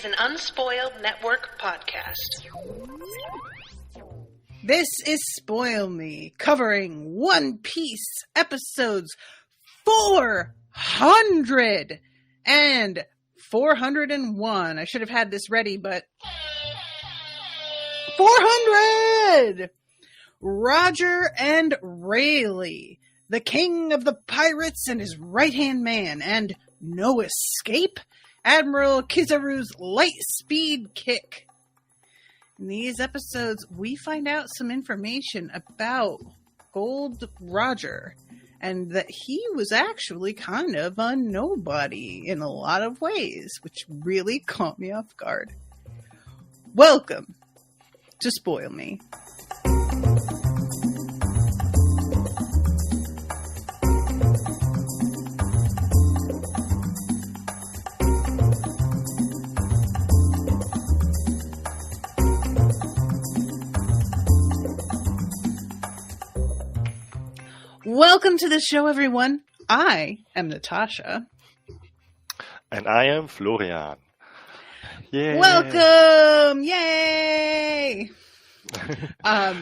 an Unspoiled Network podcast. This is Spoil Me, covering One Piece episodes 400 and 401. I should have had this ready, but 400! Roger and Rayleigh, the king of the pirates and his right-hand man, and No Escape, Admiral Kizaru's light speed kick. In these episodes, we find out some information about Gold Roger, and that he was actually kind of a nobody in a lot of ways, which really caught me off guard. Welcome to Spoil Me. Welcome to the show, everyone. I am Natasha. And I am Florian. Yay! Welcome! Yay!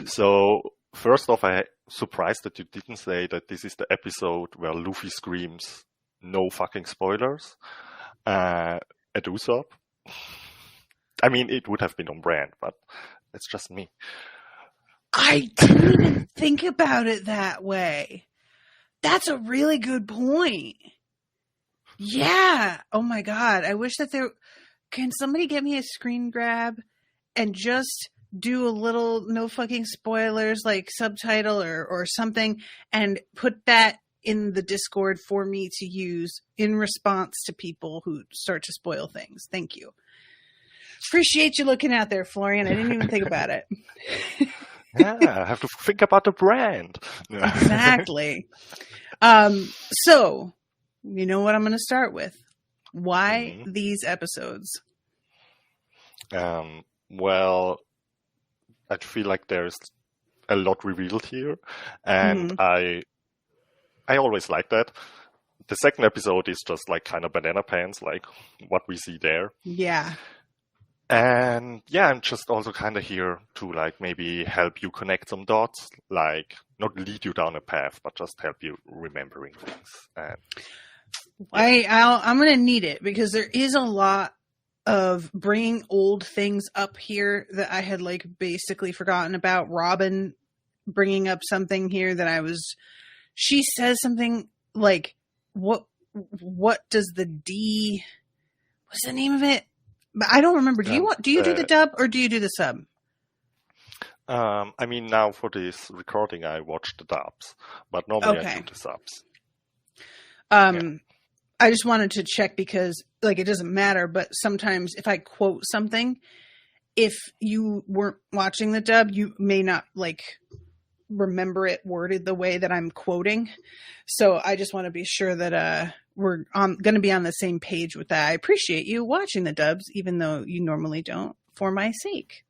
So, first off, I'm surprised that you didn't say that this is the episode where Luffy screams, no fucking spoilers, at Usopp. I mean, it would have been on brand, but it's just me. I didn't even think about it that way. That's a really good point. Yeah. Oh my God. I wish that can somebody get me a screen grab and just do a little no fucking spoilers, like subtitle or something, and put that in the Discord for me to use in response to people who start to spoil things. Thank you. Appreciate you looking out there, Florian. I didn't even think about it. Yeah, I have to think about the brand. Exactly. So, you know what I'm going to start with? Why these episodes? Well, I feel like there's a lot revealed here, and I always like that. The second episode is just like kind of banana pants, like what we see there. Yeah. And yeah, I'm just also kind of here to like maybe help you connect some dots, like not lead you down a path, but just help you remembering things. And yeah. I'm going to need it because there is a lot of bringing old things up here that I had like basically forgotten about. Robin bringing up something here that she says something like, what does the D, what's the name of it? But I don't remember. Do you do the dub or do you do the sub? I mean, now for this recording, I watch the dubs, but normally I do the subs. I just wanted to check because, like, it doesn't matter. But sometimes if I quote something, if you weren't watching the dub, you may not like remember it worded the way that I'm quoting. So I just want to be sure that we're going to be on the same page with that. I appreciate you watching the dubs, even though you normally don't, for my sake.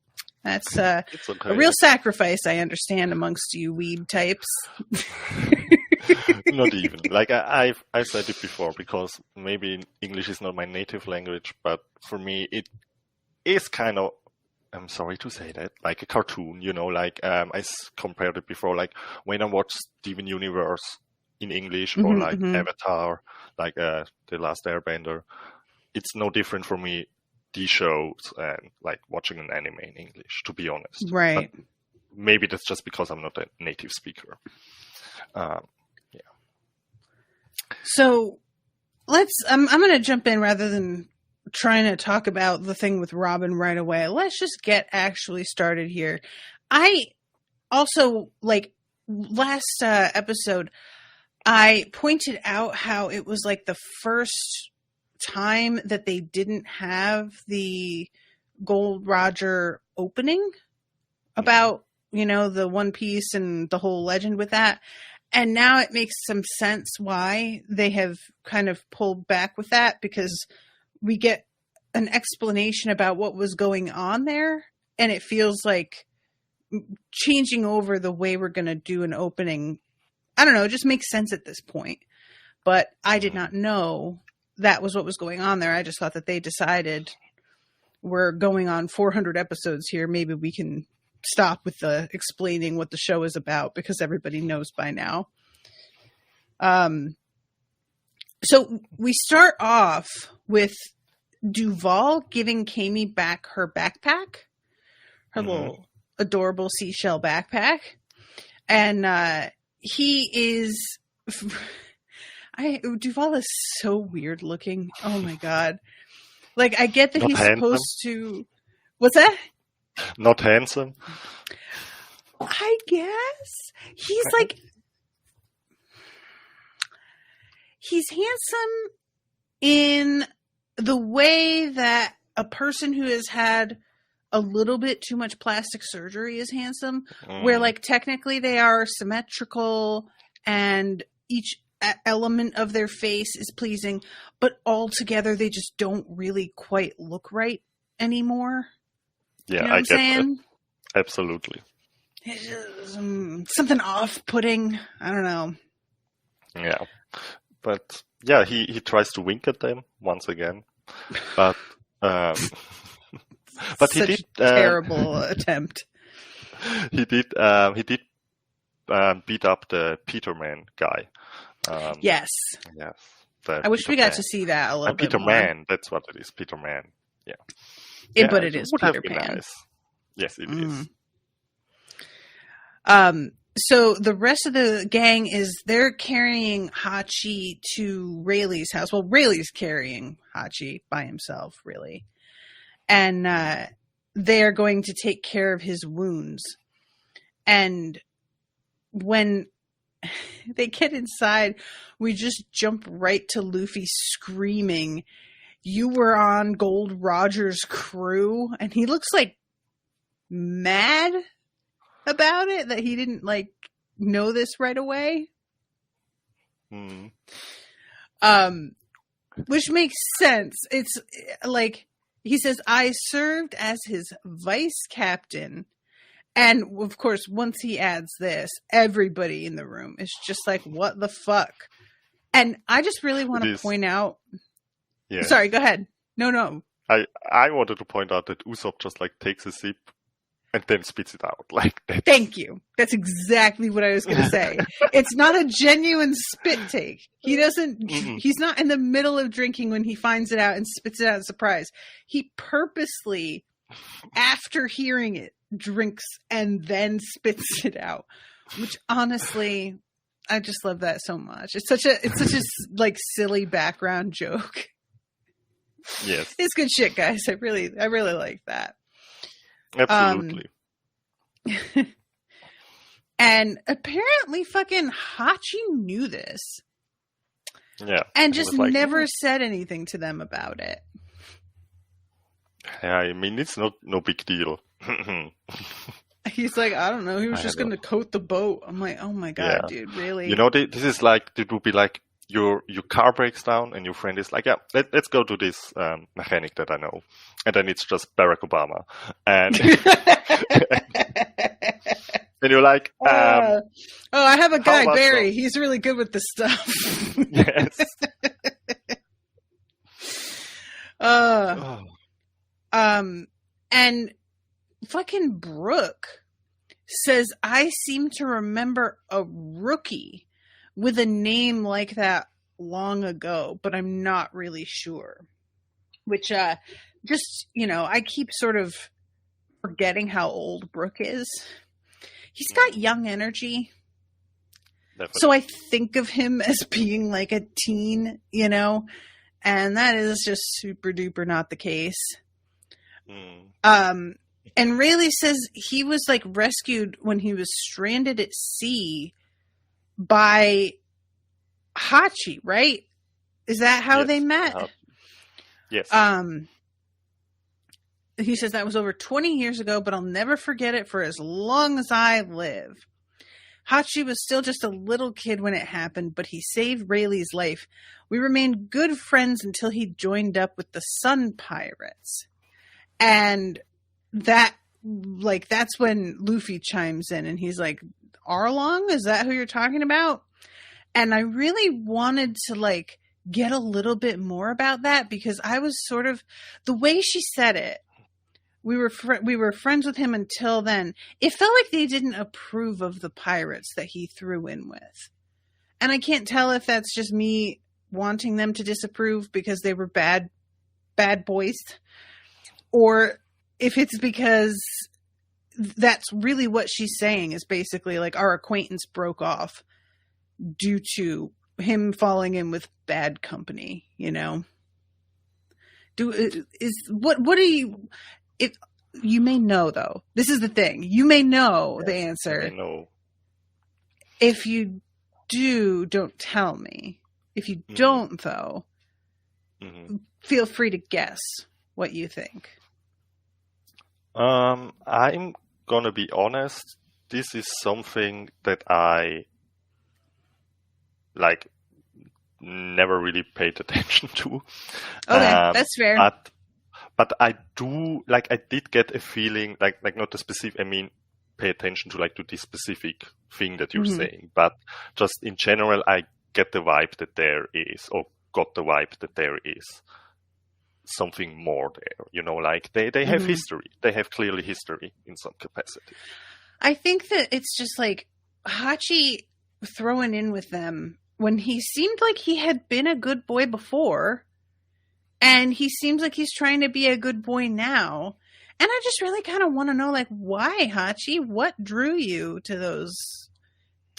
That's okay. A real sacrifice, I understand, amongst you weeb types. Not even. Like, I've said it before, because maybe English is not my native language, but for me, it is kind of, I'm sorry to say that, like a cartoon, you know, like I compared it before, like when I watched Steven Universe in English or like Avatar, like The Last Airbender, it's no different for me, these shows, and like watching an anime in English, to be honest. Right. But maybe that's just because I'm not a native speaker. So I'm going to jump in rather than trying to talk about the thing with Robin right away. Let's just get actually started here. I also, like, last episode, I pointed out how it was like the first time that they didn't have the Gold Roger opening about, you know, the One Piece and the whole legend with that. And now it makes some sense why they have kind of pulled back with that, because we get an explanation about what was going on there. And it feels like changing over the way we're going to do an opening. I don't know. It just makes sense at this point. But I did not know that was what was going on there. I just thought that they decided we're going on 400 episodes here, maybe we can stop with the explaining what the show is about because everybody knows by now. So we start off with Duval giving Kami back her backpack, her little adorable seashell backpack. And he is... Duval is so weird looking. Oh my God. Like, I get that Not he's handsome. supposed to... What's that? Not handsome. I guess. He's like... He's handsome in the way that a person who has had a little bit too much plastic surgery is handsome, where like technically they are symmetrical and each element of their face is pleasing, but altogether they just don't really quite look right anymore. Yeah, you know I what I'm get saying? that. Absolutely. It's just, something off-putting. I don't know. Yeah. But yeah, he tries to wink at them once again. But but Such he did terrible attempt. He did beat up the Peterman guy. Yes. Yes. I wish we got to see that a little bit Peter more. Man, that's what it is. Peter Man. Yeah. But it is would have Peter been Pan. nice. Yes, it is. So the rest of the gang they're carrying Hachi to Rayleigh's house. Well, Rayleigh's carrying Hachi by himself, really. And they're going to take care of his wounds. And when they get inside, we just jump right to Luffy screaming, "You were on Gold Roger's crew?" And he looks like mad about it, that he didn't like know this right away. Which makes sense. It's like he says, "I served as his vice captain." And of course, once he adds this, everybody in the room is just like, what the fuck? And I just really want to point out. Yeah. Sorry, go ahead. No. I wanted to point out that Usopp just like takes a sip and then spits it out. Like that. Thank you. That's exactly what I was going to say. It's not a genuine spit take. He doesn't, he's not in the middle of drinking when he finds it out and spits it out in surprise. He purposely, after hearing it, drinks and then spits it out, which honestly, I just love that so much. It's such a like silly background joke. Yes. It's good shit, guys. I really like that. Absolutely. And apparently fucking Hachi knew this. Yeah. And just like, never said anything to them about it. Yeah, I mean, it's no big deal. He's like, I don't know. He was just going to coat the boat. I'm like, oh my God, yeah. dude, really? You know, this is like, it would be like your car breaks down and your friend is like, yeah, let's go to this mechanic that I know. And then it's just Barack Obama. And and you're like, I have a guy, Barry. So? He's really good with this stuff. Yes. And fucking Brooke says, I seem to remember a rookie with a name like that long ago, but I'm not really sure. Which, just, you know, I keep sort of forgetting how old Brooke is. He's got young energy. Definitely. So I think of him as being like a teen, you know, and that is just super duper not the case. And Rayleigh says he was like rescued when he was stranded at sea by Hachi, right? Is that how they met? Yes. He says that was over 20 years ago, but I'll never forget it for as long as I live. Hachi was still just a little kid when it happened, but he saved Rayleigh's life. We remained good friends until he joined up with the Sun Pirates. And that's when Luffy chimes in and he's like, Arlong, is that who you're talking about? And I really wanted to like get a little bit more about that because I was sort of, the way she said it, we were friends with him until then. It felt like they didn't approve of the pirates that he threw in with. And I can't tell if that's just me wanting them to disapprove because they were bad boys, or if it's because that's really what she's saying, is basically like our acquaintance broke off due to him falling in with bad company, you know? You may know, though. This is the thing. You may know the answer. I know. If you do, don't tell me. If you don't, though, feel free to guess what you think. I'm gonna be honest. This is something that I never really paid attention to. Okay, that's fair. But I did get a feeling, like not the specific, I mean, pay attention to this specific thing that you're saying, but just in general, I get the vibe that there is, or got the vibe that there is something more there, you know, like they have history. They have clearly history in some capacity. I think that it's just like Hachi throwing in with them when he seemed like he had been a good boy before, and he seems like he's trying to be a good boy now. And I just really kind of want to know, like, why, Hachi? What drew you to those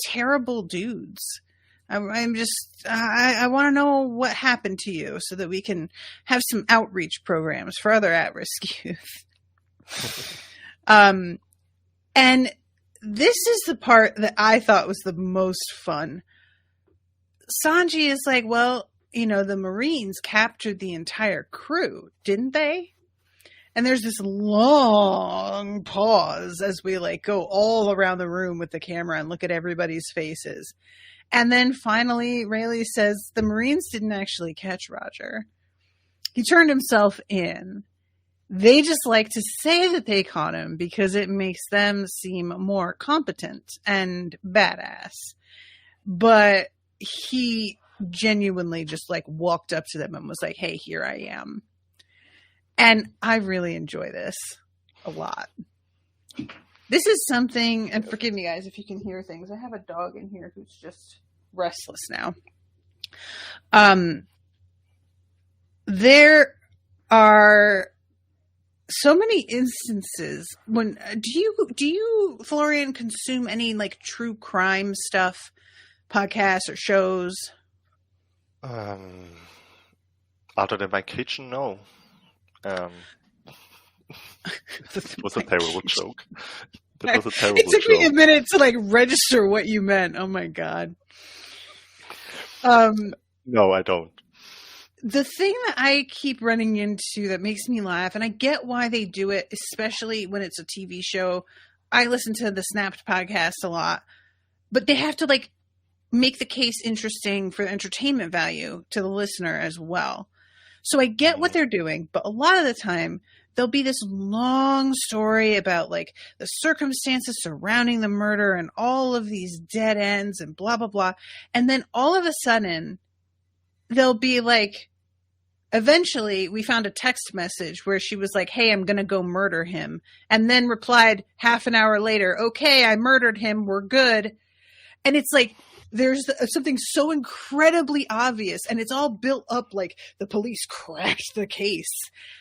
terrible dudes? I want to know what happened to you so that we can have some outreach programs for other at-risk youth. And this is the part that I thought was the most fun. Sanji is like, well, you know, the Marines captured the entire crew, didn't they? And there's this long pause as we go all around the room with the camera and look at everybody's faces. And then finally, Rayleigh says the Marines didn't actually catch Roger. He turned himself in. They just like to say that they caught him because it makes them seem more competent and badass. But he genuinely just walked up to them and was like, hey, here I am. And I really enjoy this a lot. This is something, and forgive me guys if you can hear things. I have a dog in here who's just restless now. There are so many instances when do you Florian consume any true crime stuff, podcasts or shows? Other than my kitchen, no. It was a terrible joke. That was a terrible joke. It took me a minute to register what you meant. Oh my god. No, I don't. The thing that I keep running into that makes me laugh, and I get why they do it, especially when it's a TV show. I listen to the Snapped podcast a lot, but they have to make the case interesting for entertainment value to the listener as well. So I get what they're doing, but a lot of the time there'll be this long story about the circumstances surrounding the murder and all of these dead ends and blah, blah, blah. And then all of a sudden they'll be eventually we found a text message where she was like, hey, I'm going to go murder him. And then replied half an hour later, okay, I murdered him. We're good. And it's there's something so incredibly obvious, and it's all built up the police cracked the case.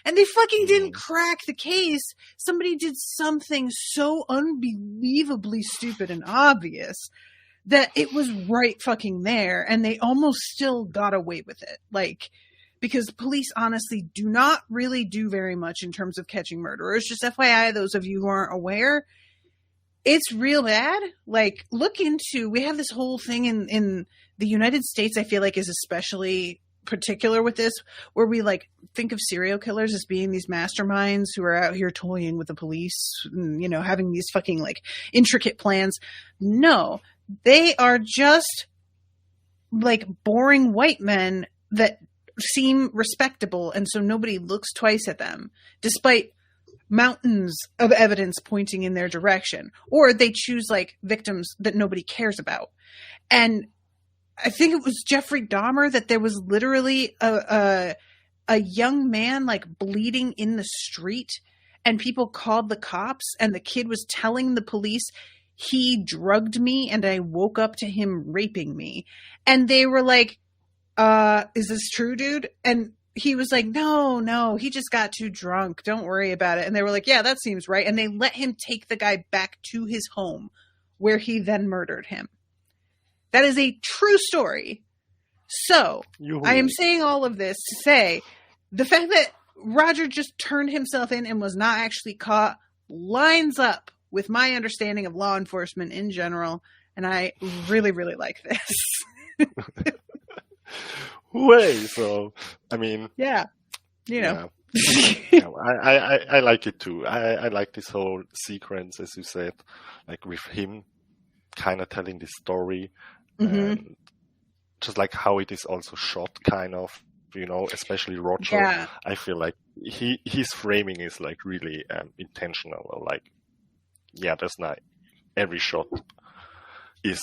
And they fucking didn't crack the case. Somebody did something so unbelievably stupid and obvious that it was right fucking there, and they almost still got away with it. Because police honestly do not really do very much in terms of catching murderers. Just FYI, those of you who aren't aware, it's real bad. Look into, we have this whole thing in the United States, I feel is especially particular with this, where we think of serial killers as being these masterminds who are out here toying with the police and, having these fucking intricate plans. No, they are just boring white men that seem respectable. And so nobody looks twice at them, despite mountains of evidence pointing in their direction, or they choose victims that nobody cares about. And I think it was Jeffrey Dahmer that there was literally a young man bleeding in the street, and people called the cops, and the kid was telling the police he drugged me and I woke up to him raping me. And they were like, is this true, dude? And he was like, no, he just got too drunk. Don't worry about it. And they were like, yeah, that seems right. And they let him take the guy back to his home, where he then murdered him. That is a true story. So I am saying all of this to say the fact that Roger just turned himself in and was not actually caught lines up with my understanding of law enforcement in general. And I really, really like this. So, I mean, yeah, you know, yeah, I like it too. I like this whole sequence, as you said, like with him kind of telling this story, and just like how it is also shot, kind of, especially Roger. Yeah. I feel like his framing is like really intentional. Like, there's not every shot.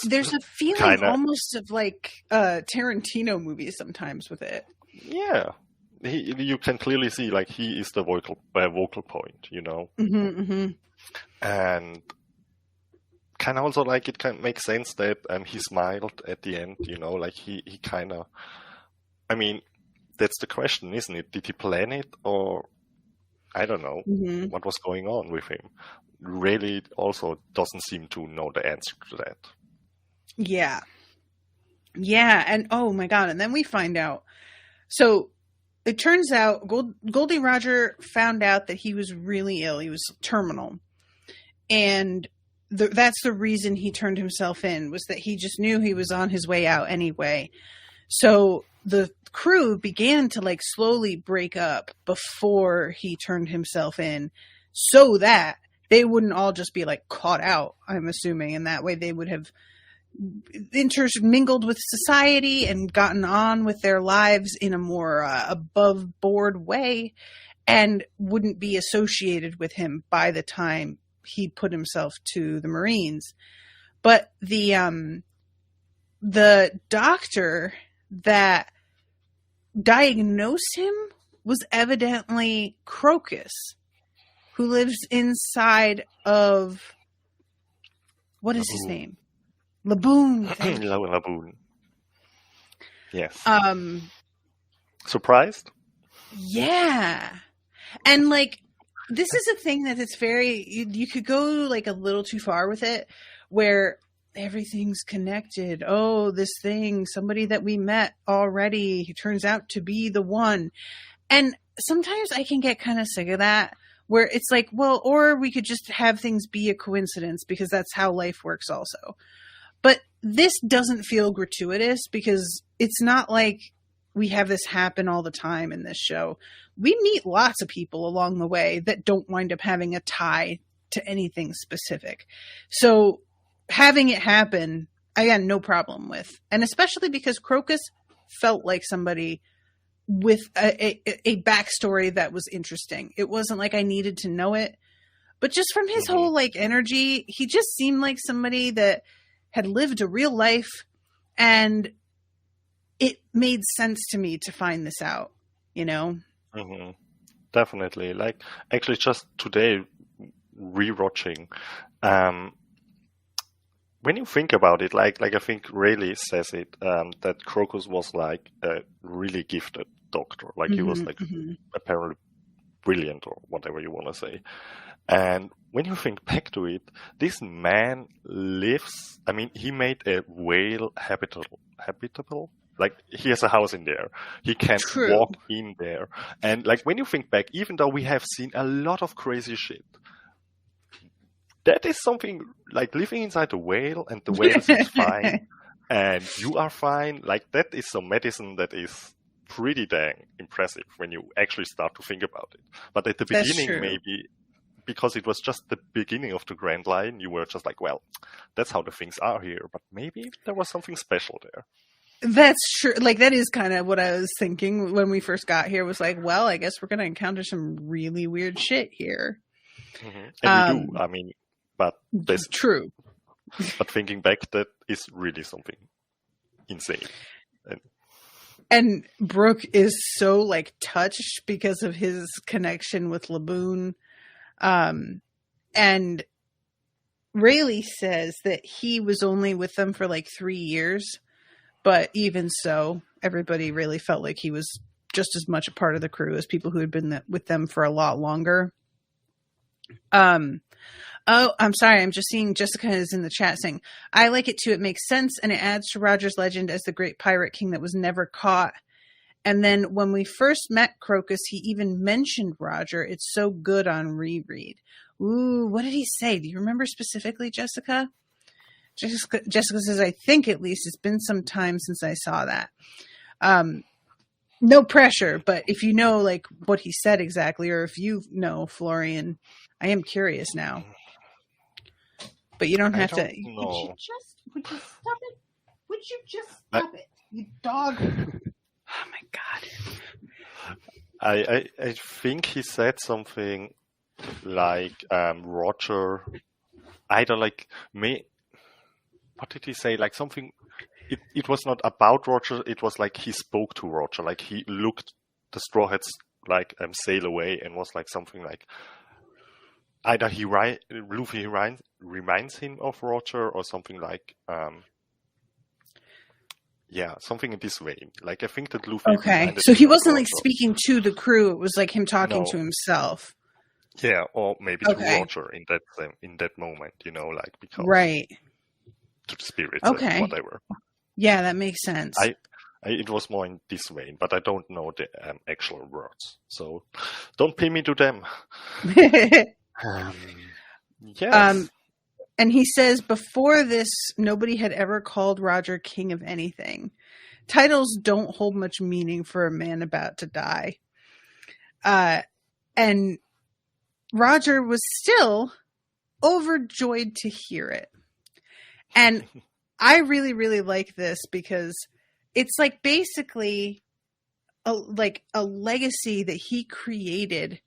There's a feeling almost of like Tarantino movies sometimes with it. Yeah, you can clearly see like he is the vocal point, and kind of also like it can make sense that he smiled at the end, like he kind of. I mean, that's the question, isn't it? Did he plan it, or I don't know what was going on with him? Rayleigh also doesn't seem to know the answer to that. Yeah. Yeah. And oh my God. And then we find out. So it turns out Goldie Roger found out that he was really ill. He was terminal. And that's the reason he turned himself in, was that he just knew he was on his way out anyway. So the crew began to like slowly break up before he turned himself in, so that they wouldn't all just be like caught out, I'm assuming. And that way they would have intermingled with society and gotten on with their lives in a more above board way, and wouldn't be associated with him by the time he put himself to the Marines. But the doctor that diagnosed him was evidently Krokus, who lives inside of, what is his name? Laboon. Laboon. Yes. Surprised? Yeah. And like, this is a thing that it's very, you could go like a little too far with it, where everything's connected. Oh, this thing, somebody that we met already, who turns out to be the one. And sometimes I can get kind of sick of that, where it's like, well, or we could just have things be a coincidence, because that's how life works also. But this doesn't feel gratuitous, because it's not like we have this happen all the time in this show. We meet lots of people along the way that don't wind up having a tie to anything specific. So having it happen, I got no problem with. And especially because Krokus felt like somebody with a backstory that was interesting. It wasn't like I needed to know it, but just from his whole like energy, he just seemed like somebody that had lived a real life, and it made sense to me to find this out, Definitely. Like, actually just today rewatching, when you think about it, like I think Rayleigh says it, that Krokus was like a really gifted doctor. Like he was like apparently brilliant, or whatever you want to say. And when you think back to it, this man lives, I mean, he made a whale habitable. Like, he has a house in there. He can walk in there. And like, when you think back, even though we have seen a lot of crazy shit, that is something like living inside a whale, and the whale is fine and you are fine. Like, that is some medicine that is pretty dang impressive when you actually start to think about it. But at the beginning, maybe because it was just the beginning of the Grand Line, you were just like, well, that's how the things are here. But maybe there was something special there. That's true. Like, that is kind of what I was thinking when we first got here, was like, well, I guess we're going to encounter some really weird shit here. And we do. I mean, but that's true. But thinking back, that is really something insane. And Brooke is so like touched because of his connection with Laboon. And Rayleigh says that he was only with them for like 3 years, but even so, everybody really felt like he was just as much a part of the crew as people who had been with them for a lot longer. Oh, I'm sorry. I'm just seeing Jessica is in the chat saying, I like it too. It makes sense. And it adds to Roger's legend as the great pirate king that was never caught. And then when we first met Krokus, he even mentioned Roger. It's so good on reread. Ooh, what did he say? Do you remember specifically, Jessica? Jessica says, I think at least it's been some time since I saw that. No pressure, but if you know like what he said exactly, or if you know, Florian, I am curious now. But you don't have to. Would you stop it? Would you just stop it? You dog. Oh my God. I think he said something like Roger. I don't like me. What did he say? Like something. It was not about Roger. It was like he spoke to Roger. Like he looked the Straw Hats like sail away, and was like something like either Luffy reminds him of Roger, or something like something in this way. Like I think that Luffy. Okay, so he wasn't like speaking to the crew. It was like him talking to himself. Yeah, or maybe to Roger in that moment. You know, like because right to the spirits. Okay, whatever. Yeah, that makes sense. It was more in this way, but I don't know the actual words, so don't pay me to them. Yes. And he says before this, nobody had ever called Roger king of anything. Titles don't hold much meaning for a man about to die. And Roger was still overjoyed to hear it. And I really, really like this because it's like basically a legacy that he created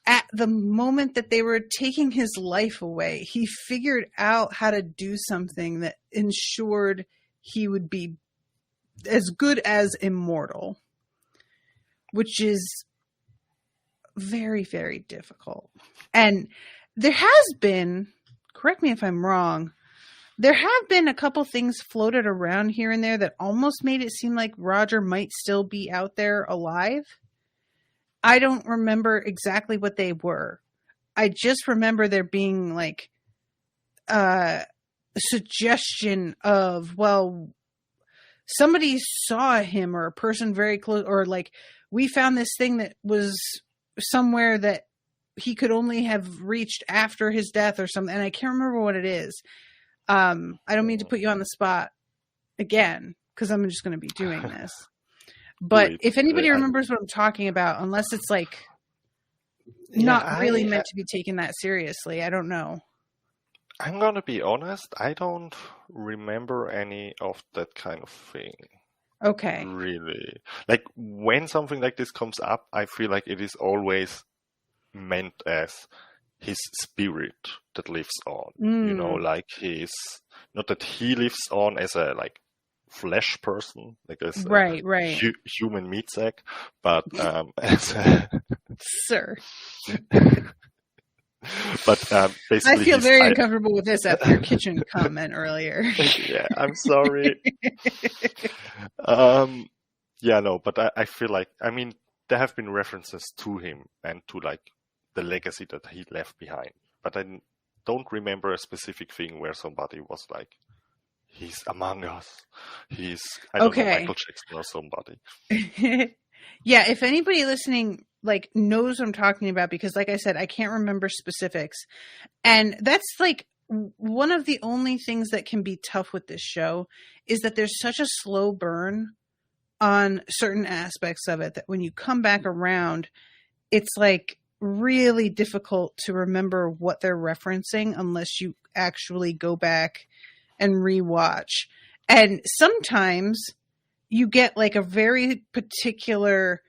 at the moment that they were taking his life away. He figured out how to do something that ensured he would be as good as immortal, which is very, very difficult. And there has been, correct me if I'm wrong, there have been a couple things floated around here and there that almost made it seem like Roger might still be out there alive. I don't remember exactly what they were. I just remember there being like a suggestion of, well, somebody saw him, or a person very close, or like we found this thing that was somewhere that he could only have reached after his death or something. And I can't remember what it is. I don't mean to put you on the spot again, because I'm just going to be doing this. But if anybody remembers what I'm talking about, unless it's like not really meant to be taken that seriously, I don't know. I'm going to be honest. I don't remember any of that kind of thing. Okay. Really. Like when something like this comes up, I feel like it is always meant as his spirit that lives on, you know, like not that he lives on as a like flesh person, like as a human meat sack, but as a sir. But basically, I feel very uncomfortable with this after your kitchen comment earlier. Yeah, I'm sorry. But I feel like, I mean, there have been references to him and to like the legacy that he left behind, but I don't remember a specific thing where somebody was like, he's among us. He's, I don't know, Michael Jackson or somebody. Yeah, if anybody listening like knows what I'm talking about, because like I said, I can't remember specifics. And that's like one of the only things that can be tough with this show is that there's such a slow burn on certain aspects of it that when you come back around, it's like really difficult to remember what they're referencing unless you actually go back and rewatch. And sometimes you get like a very particular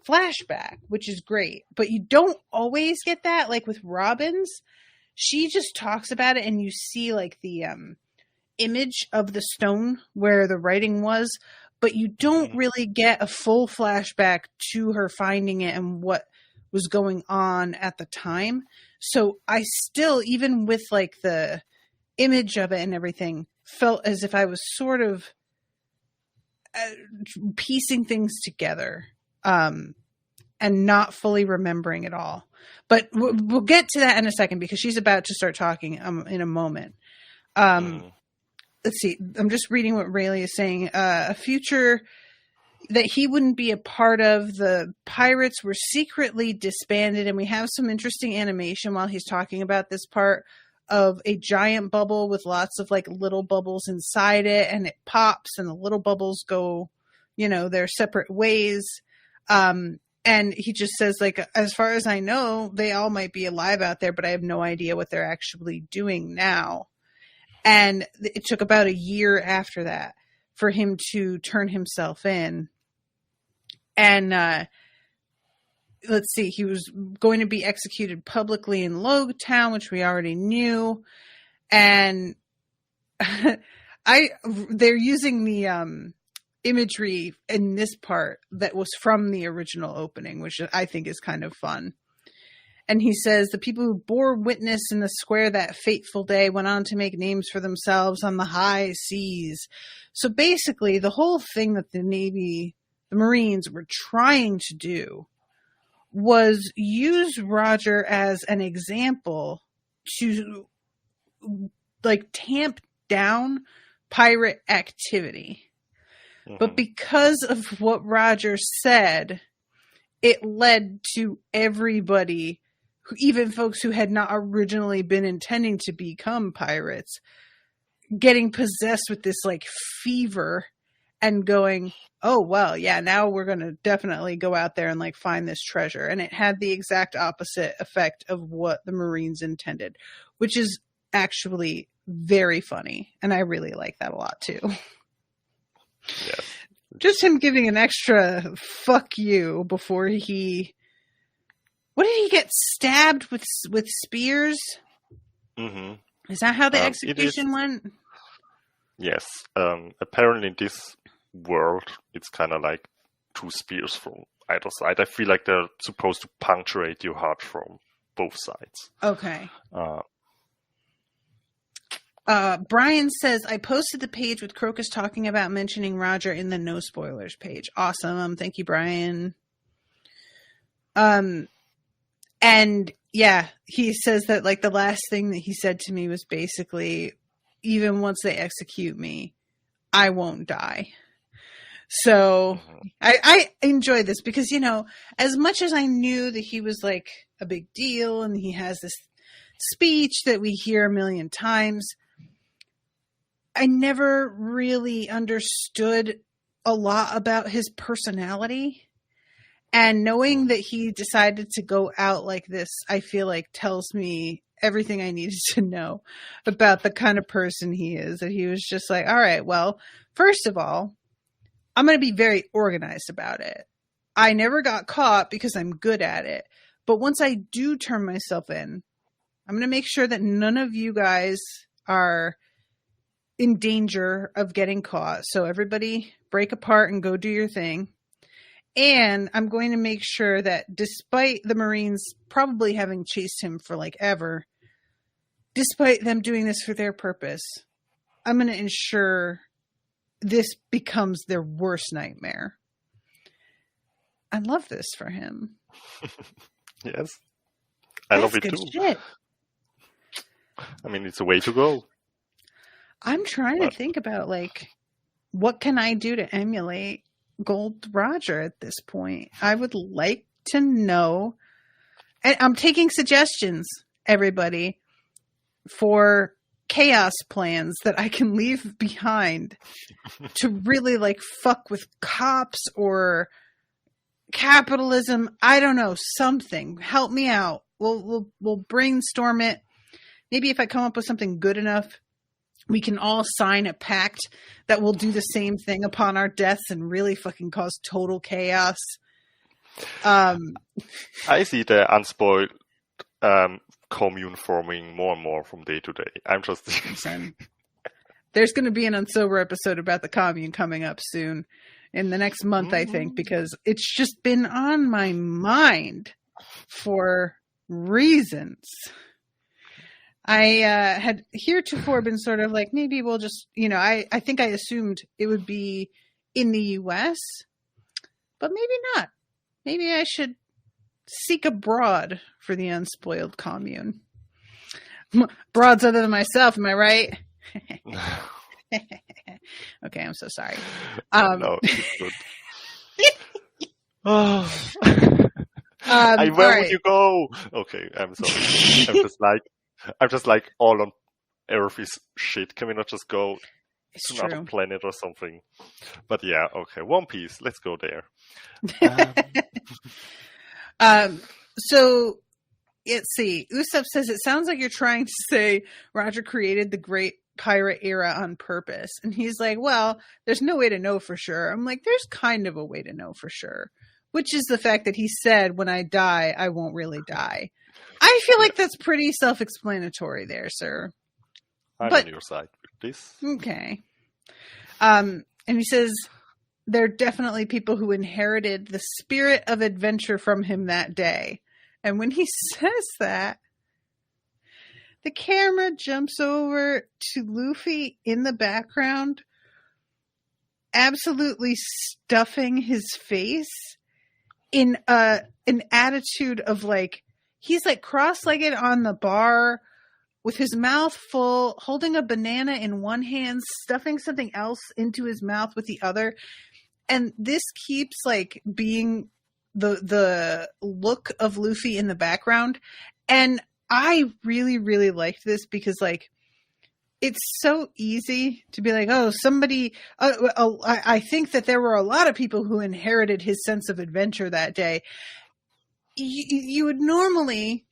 flashback, which is great, but you don't always get that. Like with Robin's, she just talks about it and you see like the image of the stone where the writing was, but you don't really get a full flashback to her finding it and what was going on at the time. So I still, even with like the image of it and everything, felt as if I was sort of piecing things together and not fully remembering it all. But we'll get to that in a second because she's about to start talking in a moment. Let's see. I'm just reading what Rayleigh is saying. A future that he wouldn't be a part of. The pirates were secretly disbanded, and we have some interesting animation while he's talking about this part of a giant bubble with lots of like little bubbles inside it, and it pops and the little bubbles go, their separate ways. And he just says, like, as far as I know, they all might be alive out there, but I have no idea what they're actually doing now. And it took about a year after that for him to turn himself in. And let's see, he was going to be executed publicly in Logtown, which we already knew. And they're using the imagery in this part that was from the original opening, which I think is kind of fun. And he says, the people who bore witness in the square that fateful day went on to make names for themselves on the high seas. So basically, the whole thing that the Marines were trying to do was use Roger as an example to like tamp down pirate activity. Mm-hmm. But because of what Roger said, it led to everybody, even folks who had not originally been intending to become pirates, getting possessed with this like fever and going, oh, well, yeah, now we're going to definitely go out there and like find this treasure. And it had the exact opposite effect of what the Marines intended, which is actually very funny. And I really like that a lot too. Yes. Just him giving an extra fuck you before he... What did he get stabbed with spears? Mm-hmm. Is that how the execution went? Yes. Apparently in this world, it's kind of like 2 spears from either side. I feel like they're supposed to punctuate your heart from both sides. Okay. Brian says, I posted the page with Krokus talking about mentioning Roger in the no spoilers page. Awesome. Thank you, Brian. And yeah, he says that like the last thing that he said to me was basically, even once they execute me, I won't die. So I enjoy this because, as much as I knew that he was like a big deal and he has this speech that we hear a million times, I never really understood a lot about his personality. And knowing that he decided to go out like this, I feel like tells me everything I needed to know about the kind of person he is. That he was just like, all right, well, first of all, I'm going to be very organized about it. I never got caught because I'm good at it. But once I do turn myself in, I'm going to make sure that none of you guys are in danger of getting caught. So everybody break apart and go do your thing. And I'm going to make sure that despite the Marines probably having chased him for like ever, despite them doing this for their purpose, I'm going to ensure this becomes their worst nightmare. I love this for him. Yes. I love it too. Shit. I mean, it's a way to go. I'm trying to think about like, what can I do to emulate Gold Roger at this point? I would like to know, and I'm taking suggestions, everybody, for chaos plans that I can leave behind to really like fuck with cops or capitalism. I don't know, something. Help me out. We'll brainstorm it. Maybe if I come up with something good enough, we can all sign a pact that will do the same thing upon our deaths and really fucking cause total chaos. I see the unspoiled commune forming more and more from day to day. I'm just... There's going to be an Unsober episode about the commune coming up soon in the next month, I think, because it's just been on my mind for reasons. I had heretofore been sort of like, maybe we'll just, I think I assumed it would be in the U.S., but maybe not. Maybe I should seek abroad for the unspoiled commune. Broads other than myself, am I right? Okay, I'm so sorry. No, it's good. Where right. would you go? Okay, I'm sorry. I'm just like all on Earth is shit. Can we not just go to another planet or something? But yeah, okay. One Piece. Let's go there. So let's see. Usopp says it sounds like you're trying to say Roger created the Great Pirate Era on purpose, and he's like, "Well, there's no way to know for sure." I'm like, "There's kind of a way to know for sure." Which is the fact that he said, when I die, I won't really die. I feel like that's pretty self-explanatory there, sir. I'm on your side with this. Okay. And he says, there are definitely people who inherited the spirit of adventure from him that day. And when he says that, the camera jumps over to Luffy in the background, absolutely stuffing his face in an attitude of like, he's like cross-legged on the bar with his mouth full, holding a banana in one hand, stuffing something else into his mouth with the other. And this keeps like being the look of Luffy in the background. And I really, really liked this because like, it's so easy to be like, oh, somebody, I think that there were a lot of people who inherited his sense of adventure that day. You would normally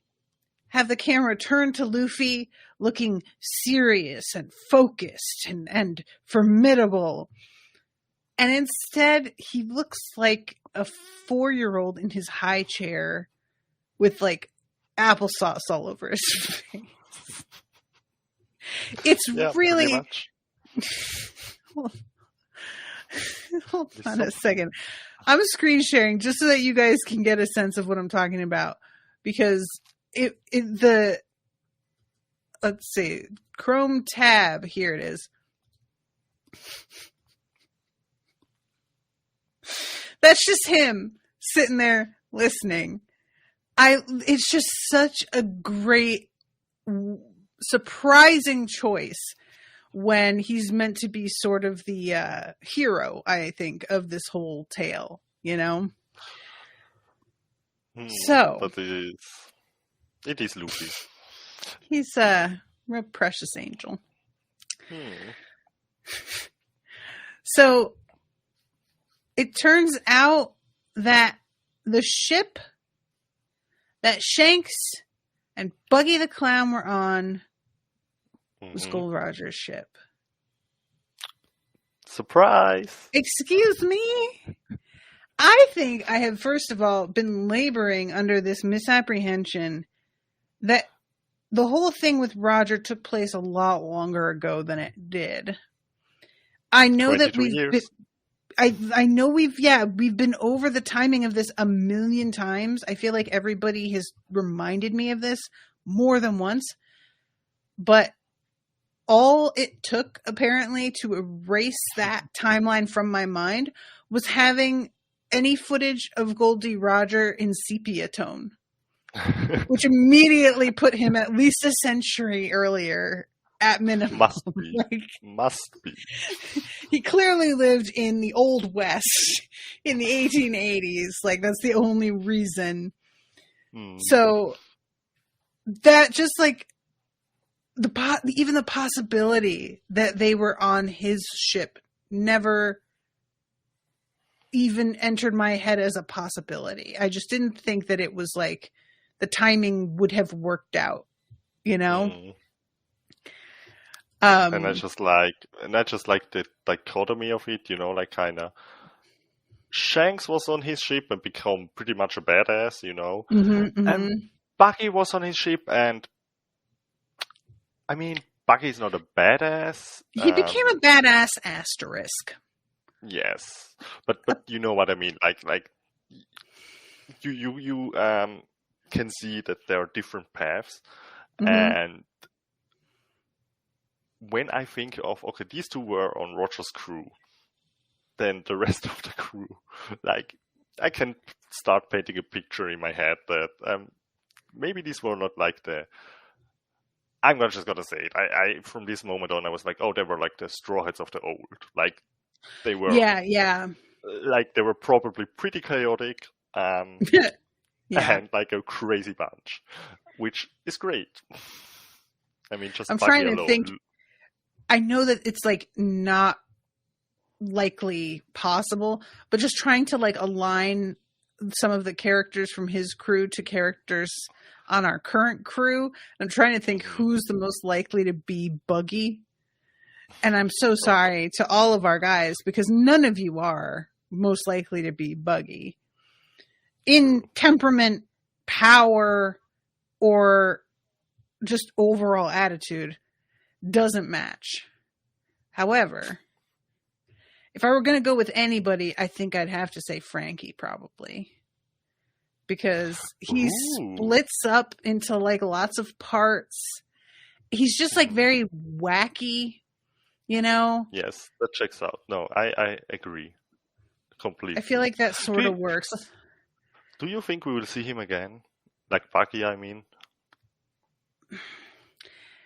have the camera turn to Luffy looking serious and focused and formidable. And instead, he looks like a 4-year-old in his high chair with like applesauce all over his face. It's really. Hold on a second. I'm screen sharing just so that you guys can get a sense of what I'm talking about, because let's see, Chrome tab, here it is. That's just him sitting there listening. It's just such a great, surprising choice when he's meant to be sort of the hero, I think, of this whole tale, So, but it is Luffy. He's a real precious angel. So it turns out that the ship that Shanks and Buggy the Clown were on was Gold Roger's ship. Surprise! Excuse me? I think I have, first of all, been laboring under this misapprehension that the whole thing with Roger took place a lot longer ago than it did. I know that I know we've been over the timing of this a million times. I feel like everybody has reminded me of this more than once. But all it took, apparently, to erase that timeline from my mind was having any footage of Goldie Roger in sepia tone, which immediately put him at least a century earlier at minimum. Must be. He clearly lived in the Old West in the 1880s. Like, that's the only reason. So that just like even the possibility that they were on his ship never even entered my head as a possibility. I just didn't think that it was like the timing would have worked out, And I just like the dichotomy of it, like kind of Shanks was on his ship and become pretty much a badass, and Buggy was on his ship, and I mean, Buggy's not a badass. He became a badass asterisk. Yes, but you know what I mean. Like you can see that there are different paths. Mhm. And when I think of, okay, these two were on Roger's crew, then the rest of the crew, like, I can start painting a picture in my head that maybe these were not like I'm just gonna say it. I from this moment on, I was like, oh, they were like the straw hats of the old. Like, they were, Yeah. like, they were probably pretty chaotic, Yeah. and like a crazy bunch, which is great. I mean, just I'm Bucky trying to alone. think. I know that it's like not likely possible, but just trying to like align some of the characters from his crew to characters on our current crew. I'm trying to think who's the most likely to be Buggy. And I'm so sorry to all of our guys, because none of you are most likely to be Buggy. In temperament, power, or just overall attitude, doesn't match. However, if I were going to go with anybody, I think I'd have to say Frankie, probably. Because he splits up into like lots of parts. He's just like very wacky, you know? Yes, that checks out. No, I agree completely. I feel like that sort of works. Do you think we will see him again? Like Bucky, I mean.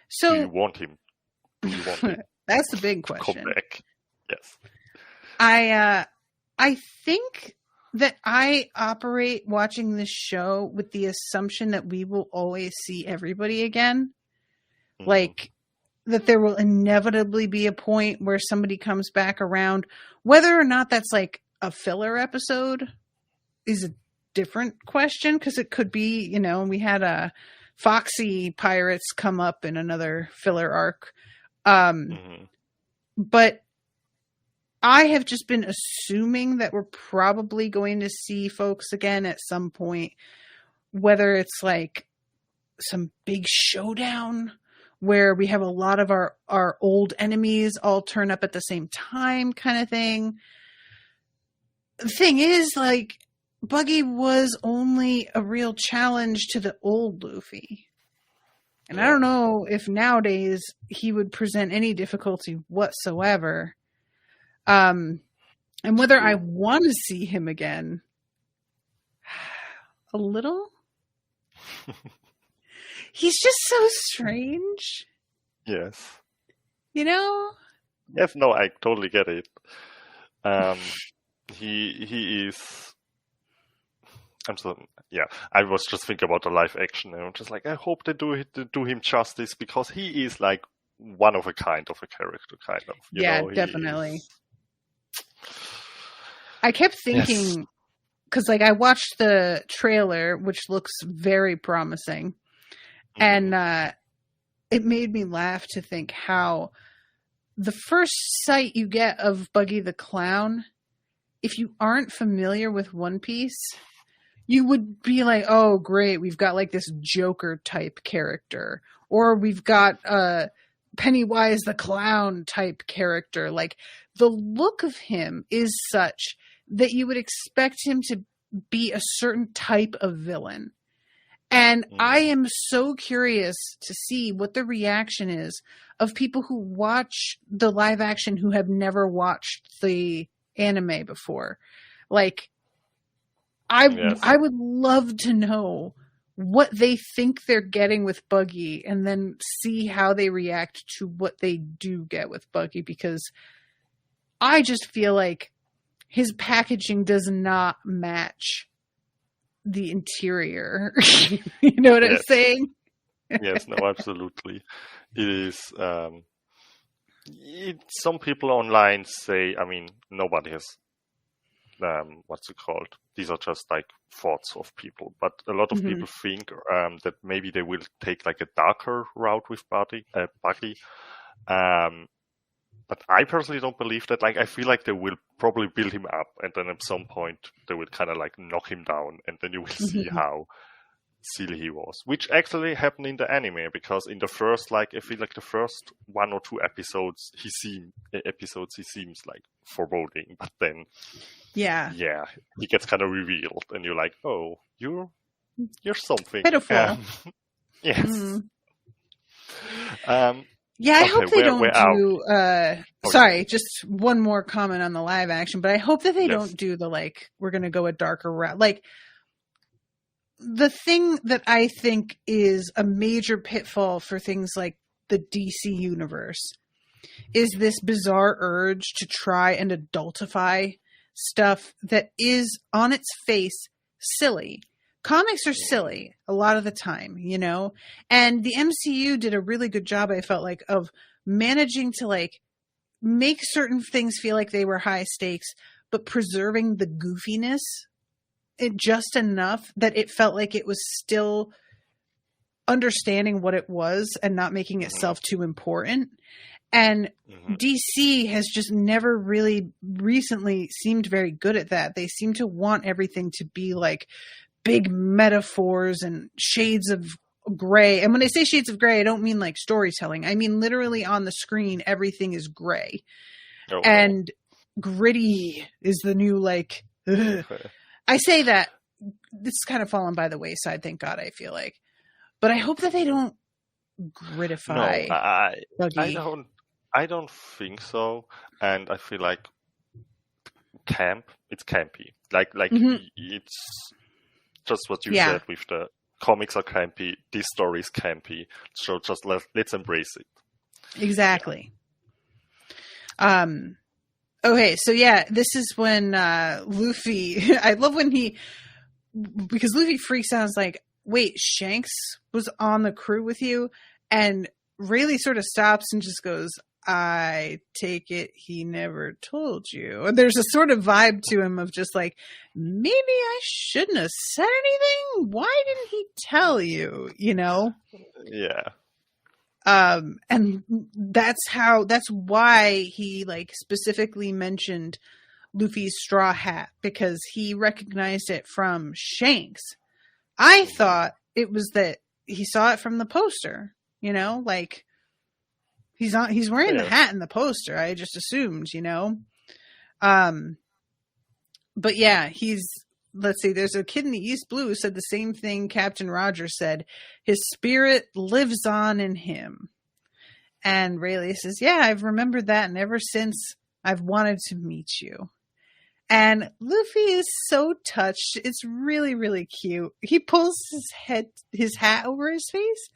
So, do you want him? That's the big question. Come back. Yes. I think that I operate watching this show with the assumption that we will always see everybody again. Mm-hmm. Like, that there will inevitably be a point where somebody comes back around. Whether or not that's like a filler episode is a different question, because it could be, you know, we had a Foxy Pirates come up in another filler arc. But I have just been assuming that we're probably going to see folks again at some point, whether it's like some big showdown where we have a lot of our old enemies all turn up at the same time kind of thing. The thing is, like, Buggy was only a real challenge to the old Luffy. And I don't know if nowadays he would present any difficulty whatsoever. And whether I want to see him again, a little. He's just so strange. Yes. You know? Yes, no, I totally get it. He is. I was just thinking about the live action, and I'm just like, I hope they do him justice, because he is like one of a kind of a character, kind of. You know, definitely. I kept thinking, because like I watched the trailer, which looks very promising, and it made me laugh to think how the first sight you get of Buggy the Clown, if you aren't familiar with One Piece, you would be like, oh, great, we've got like this Joker type character, or we've got Pennywise the Clown type character. Like, the look of him is such that you would expect him to be a certain type of villain. And I am so curious to see what the reaction is of people who watch the live action who have never watched the anime before. Like, I would love to know what they think they're getting with Buggy, and then see how they react to what they do get with Buggy, because I just feel like his packaging does not match the interior. You know what I'm saying? Yes, no, absolutely. It is. Some people online say, I mean, nobody has. What's it called? These are just like thoughts of people, but a lot of people think that maybe they will take like a darker route with Buggy. But I personally don't believe that. Like, I feel like they will probably build him up, and then at some point they will kind of like knock him down, and then you will see how silly he was. Which actually happened in the anime, because in the first, like, I feel like the first 1 or 2 episodes, he seems like foreboding, but then he gets kind of revealed, and you're like, oh, you're you're something. Pitiful. Yes. Yeah, I Okay, hope they don't we're out. do. Sorry, just one more comment on the live action, but I hope that they Yes. don't do the like we're going to go a darker route. Like the thing that I think is a major pitfall for things like the DC universe is this bizarre urge to try and adultify stuff that is on its face silly. Comics are silly a lot of the time, you know, and the MCU did a really good job, I felt like, of managing to like make certain things feel like they were high stakes, but preserving the goofiness just enough that it felt like it was still understanding what it was and not making itself too important. And DC has just never really recently seemed very good at that. They seem to want everything to be like big metaphors and shades of gray. And when I say shades of gray, I don't mean like storytelling. I mean literally on the screen, everything is gray. Oh, and gritty is the new like, ugh. I say that it's kind of fallen by the wayside, thank God, I feel like. But I hope that they don't gritify. No, I don't think so. And I feel like it's campy. Like it's just what you said with the comics are campy, this story is campy. So just let's embrace it. Exactly. Okay, so yeah, this is when Luffy, I love when because Luffy freaks out and is like, wait, Shanks was on the crew with you? And Rayleigh sort of stops and just goes, I take it he never told you. And there's a sort of vibe to him of just like, maybe I shouldn't have said anything. Why didn't he tell you? You know? Yeah. And that's why he like specifically mentioned Luffy's straw hat, because he recognized it from Shanks. I thought it was that he saw it from the poster, you know, like he's wearing the hat in the poster. I just assumed, you know. But yeah, let's see, there's a kid in the East Blue who said the same thing Captain Roger said. His spirit lives on in him. And Rayleigh says, yeah, I've remembered that. And ever since I've wanted to meet you. And Luffy is so touched. It's really, really cute. He pulls his hat over his face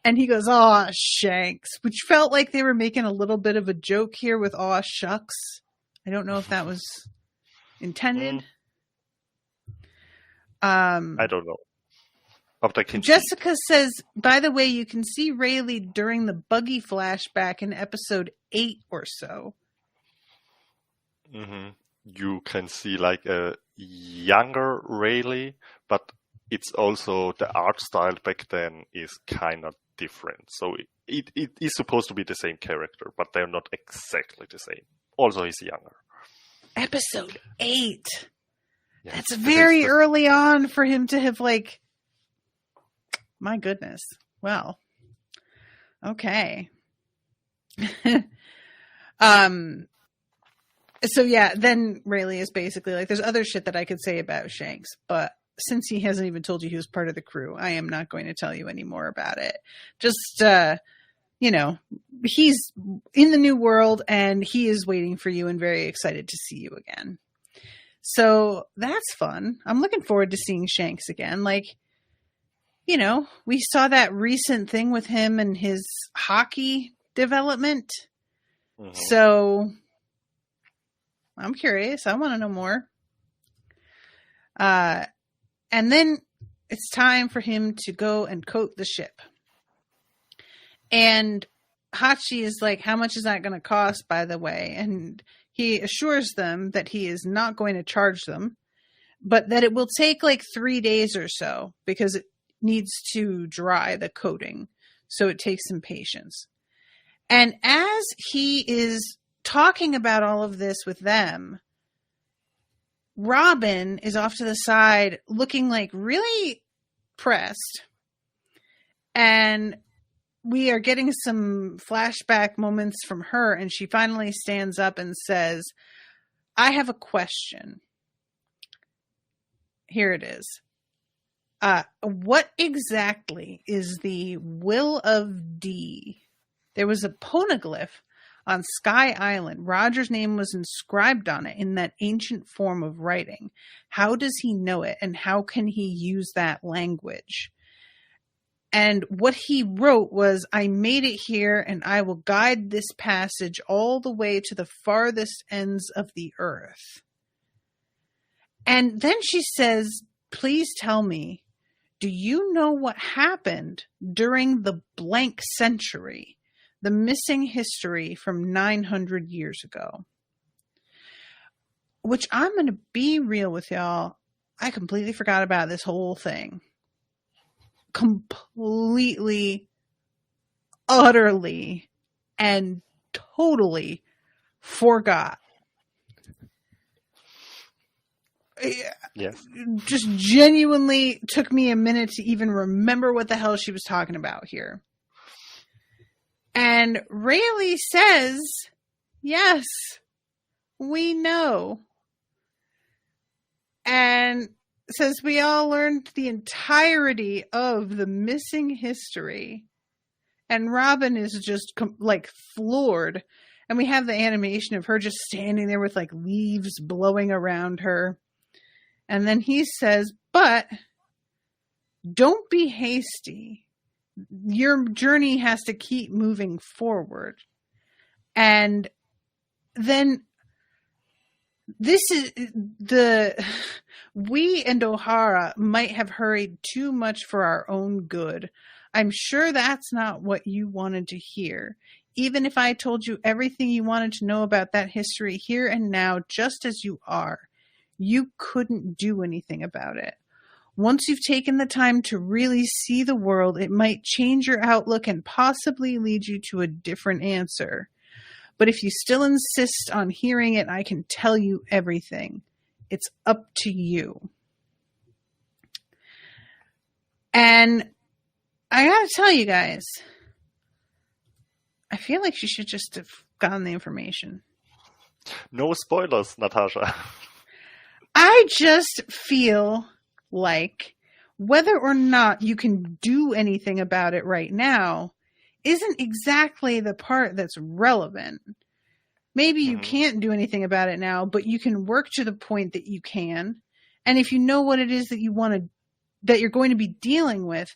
and he goes, aw, Shanks, which felt like they were making a little bit of a joke here with aw, shucks. I don't know if that was intended. I don't know. Jessica says, by the way, you can see Rayleigh during the buggy flashback in episode 8 or so. Mm-hmm. You can see like a younger Rayleigh, but it's also the art style back then is kind of different. So it is supposed to be the same character, but they're not exactly the same. Also, he's younger. Episode 8. Yes, that's very early on for him to have like, my goodness. Well, okay. So yeah, then Rayleigh is basically like, there's other shit that I could say about Shanks, but since he hasn't even told you he was part of the crew, I am not going to tell you any more about it. Just, you know, he's in the new world and he is waiting for you and very excited to see you again. So that's fun. I'm looking forward to seeing Shanks again. Like, you know, we saw that recent thing with him and his hockey development. Mm-hmm. So I'm curious. I want to know more. And then it's time for him to go and coat the ship. And Hachi is like, how much is that going to cost, by the way? And he assures them that he is not going to charge them, but that it will take like 3 days or so because it needs to dry the coating. So it takes some patience. And as he is talking about all of this with them, Robin is off to the side looking like really pressed. And we are getting some flashback moments from her, and she finally stands up and says, I have a question. Here it is. What exactly is the Will of D? There was a poneglyph on Sky Island. Roger's name was inscribed on it in that ancient form of writing. How does he know it, and how can he use that language? And what he wrote was, I made it here, and I will guide this passage all the way to the farthest ends of the earth. And then she says, please tell me, do you know what happened during the blank century, the missing history from 900 years ago? Which I'm going to be real with y'all. I completely forgot about this whole thing. Completely, utterly, and totally forgot. Yes. Just genuinely took me a minute to even remember what the hell she was talking about here. And Rayleigh says, yes, we know. And says we all learned the entirety of the missing history. And Robin is just like floored. And we have the animation of her just standing there with like leaves blowing around her. And then he says, but don't be hasty. Your journey has to keep moving forward. And then this is we and O'Hara might have hurried too much for our own good. I'm sure that's not what you wanted to hear. Even if I told you everything you wanted to know about that history here and now, just as you are, you couldn't do anything about it. Once you've taken the time to really see the world, it might change your outlook and possibly lead you to a different answer. But if you still insist on hearing it, I can tell you everything. It's up to you. And I gotta tell you guys, I feel like she should just have gotten the information. No spoilers, Natasha. I just feel like whether or not you can do anything about it right now isn't exactly the part that's relevant. Maybe you can't do anything about it now, but you can work to the point that you can. And if you know what it is that you want to, that you're going to be dealing with,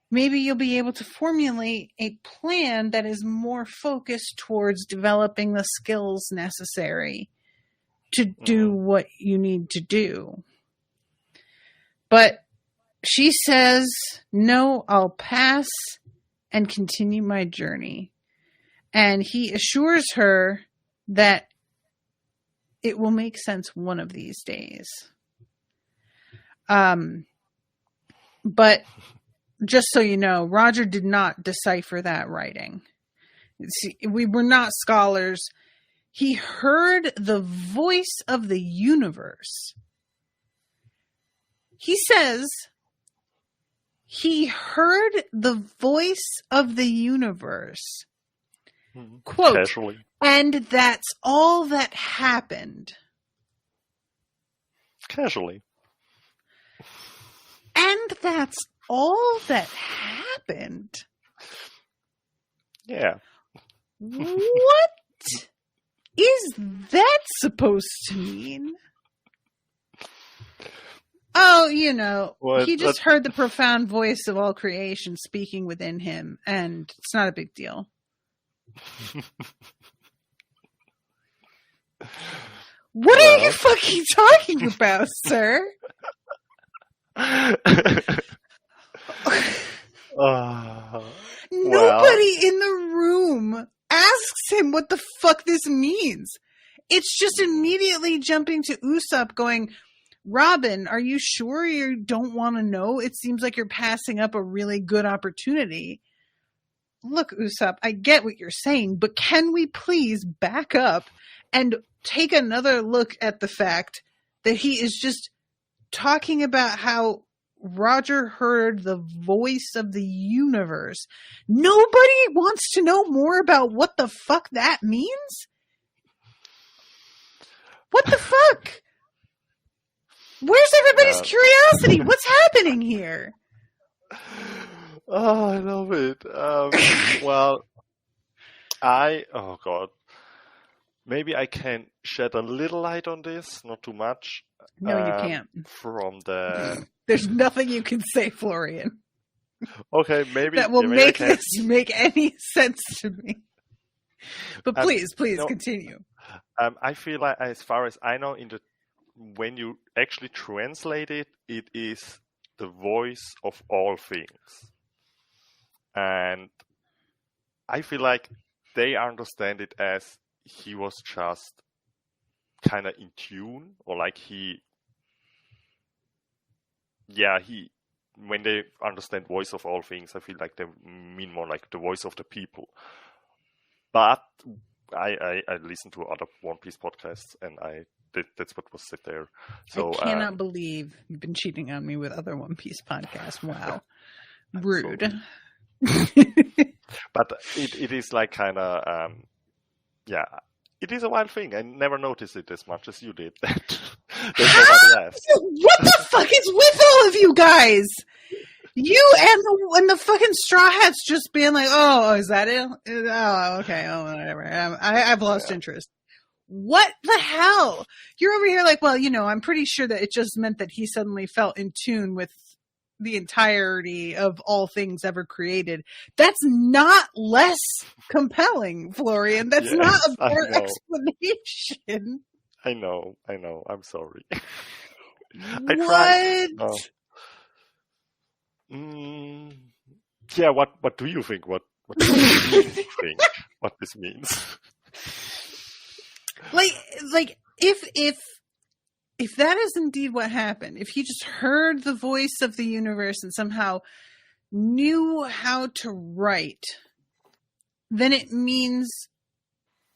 maybe you'll be able to formulate a plan that is more focused towards developing the skills necessary to do what you need to do. But she says, no, I'll pass and continue my journey. And he assures her that it will make sense one of these days. But just so you know, Roger did not decipher that writing. See, we were not scholars. He heard the voice of the universe. He says he heard the voice of the universe. Quote, Casually. And that's all that happened. Casually. And that's all that happened. Yeah. What is that supposed to mean? Oh, you know, he just heard the profound voice of all creation speaking within him, and it's not a big deal. What are you fucking talking about, sir? Nobody in the room asks him what the fuck this means. It's just immediately jumping to Usopp going, Robin, are you sure you don't want to know? It seems like you're passing up a really good opportunity. Look, Usopp, I get what you're saying, but can we please back up and take another look at the fact that he is just talking about how Roger heard the voice of the universe. Nobody wants to know more about what the fuck that means? What the fuck? Where's everybody's curiosity? What's happening here? Oh, I love it. Well, oh God, maybe I can shed a little light on this, not too much. No, you can't. From the There's nothing you can say, Florian. Okay, maybe that will maybe make this make any sense to me. But please continue. I feel like, as far as I know, when you actually translate it, it is the voice of all things, and I feel like they understand it as he was just kind of in tune, or like when they understand voice of all things, I feel like they mean more like the voice of the people. But I listened to other One Piece podcasts, and that's what was said there. So I cannot believe you've been cheating on me with other One Piece podcasts. Wow. Rude. But it is like kind of, it is a wild thing. I never noticed it as much as you did. There's nobody else. What the fuck is with all of you guys? You and the fucking Straw Hats just being like, oh, is that it? Oh, okay. Oh, whatever. I've lost interest. What the hell? You're over here like, well, I'm pretty sure that it just meant that he suddenly felt in tune with the entirety of all things ever created. That's not less compelling, Florian. That's not a fair explanation. I know. I'm sorry. I tried. Yeah, what do you think? What do you think what this means? Like if that is indeed what happened, if he just heard the voice of the universe and somehow knew how to write, then it means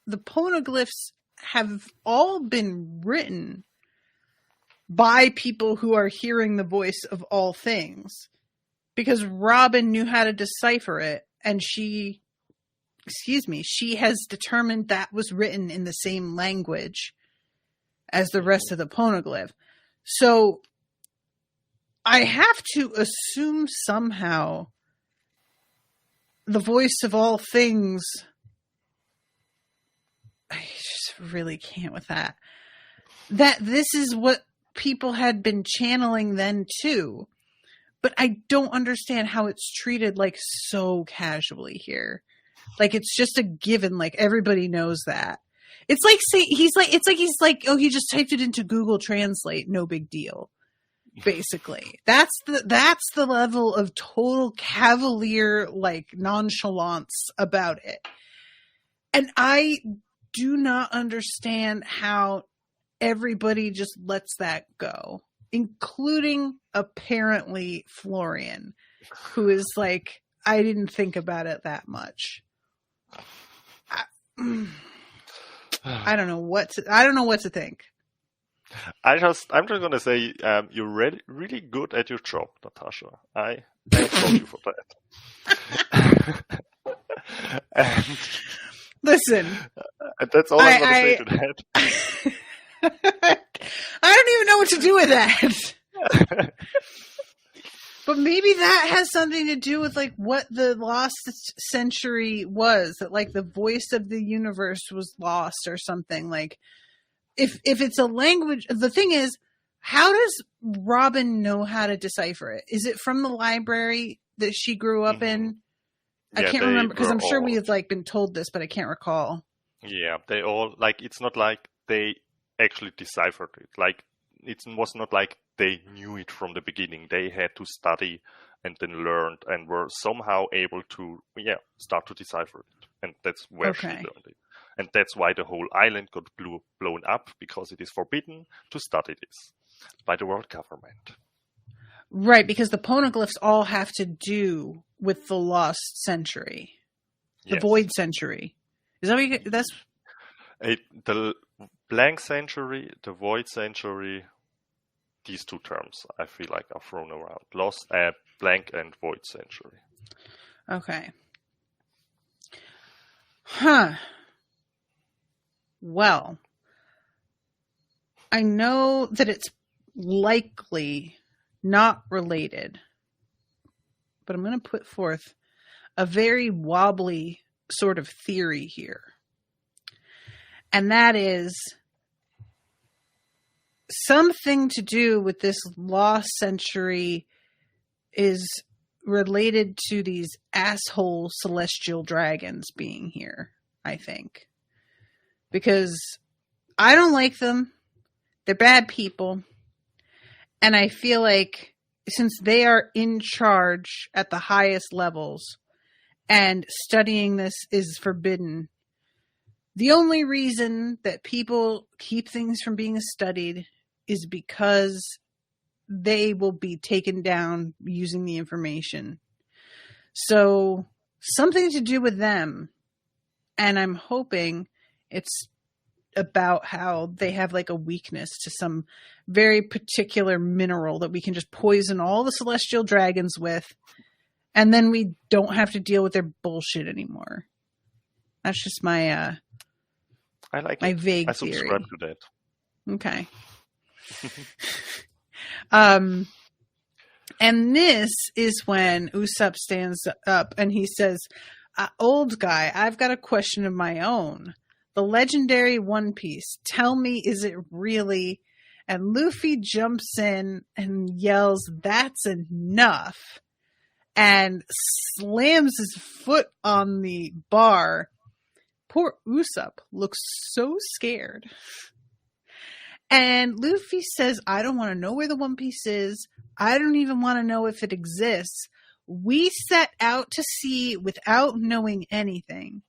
the poneglyphs have all been written by people who are hearing the voice of all things. Because Robin knew how to decipher it, and she has determined that was written in the same language as the rest of the poneglyph. So I have to assume somehow the voice of all things. I just really can't with that. That this is what people had been channeling then too. But I don't understand how it's treated like so casually here. Like it's just a given. Like everybody knows that. It's like he's like, oh, he just typed it into Google Translate. No big deal. Basically, that's the level of total cavalier, like nonchalance about it. And I do not understand how everybody just lets that go, including apparently Florian, who is like, I didn't think about it that much. I don't know what to think. I'm just gonna say, you're really good at your job, Natasha. I applaud you for that. And listen, that's all I'm gonna say to that. I don't even know what to do with that. But maybe that has something to do with like what the lost century was, that like the voice of the universe was lost or something. Like if it's a language, the thing is, how does Robin know how to decipher it? Is it from the library that she grew up in? I can't remember, because I'm sure we have like been told this, but I can't recall. Yeah, they all, like, it's not like they actually deciphered it. Like, it was not like they knew it from the beginning. They had to study and then learned and were somehow able to, start to decipher it. And that's where she learned it. And that's why the whole island got blown up, because it is forbidden to study this by the world government. Right, because the poneglyphs all have to do with the lost century. The void century. Is that what the blank century, the void century, these two terms, I feel like, are thrown around. Lost, blank and void century. Okay. Huh. Well, I know that it's likely not related. But I'm going to put forth a very wobbly sort of theory here. And that is something to do with this lost century is related to these asshole celestial dragons being here, I think. Because I don't like them. They're bad people. And I feel like since they are in charge at the highest levels and studying this is forbidden, the only reason that people keep things from being studied is because they will be taken down using the information. So something to do with them. And I'm hoping it's about how they have like a weakness to some very particular mineral that we can just poison all the celestial dragons with. And then we don't have to deal with their bullshit anymore. That's just my, I like my it. vague I theory. subscribe to that. Okay. And this is when Usopp stands up and he says, old guy, I've got a question of my own. The legendary One Piece. Tell me, is it really? And Luffy jumps in and yells, that's enough. And slams his foot on the bar. Poor Usopp looks so scared. And Luffy says, I don't want to know where the One Piece is. I don't even want to know if it exists. We set out to sea without knowing anything.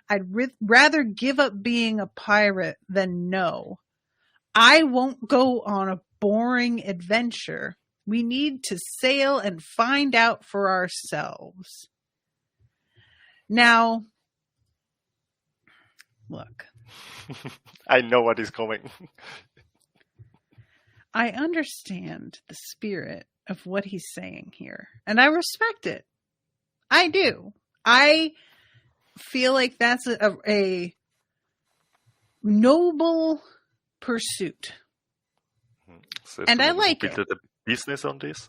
I'd rather give up being a pirate than know. I won't go on a boring adventure. We need to sail and find out for ourselves. Now, look. I know what is coming. I understand the spirit of what he's saying here, and I respect it. I do. I feel like that's a noble pursuit. So and I like it. The business on this.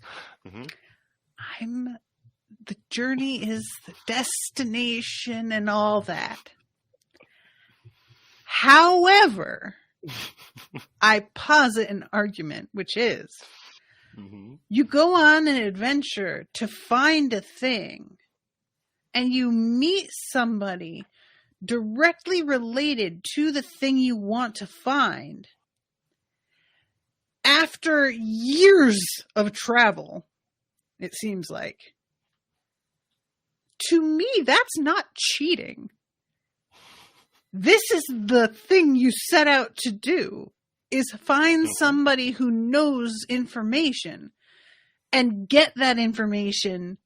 The journey is the destination and all that. However, I posit an argument, which is you go on an adventure to find a thing and you meet somebody directly related to the thing you want to find. After years of travel, it seems like. To me, that's not cheating. This is the thing you set out to do, is find somebody who knows information and get that information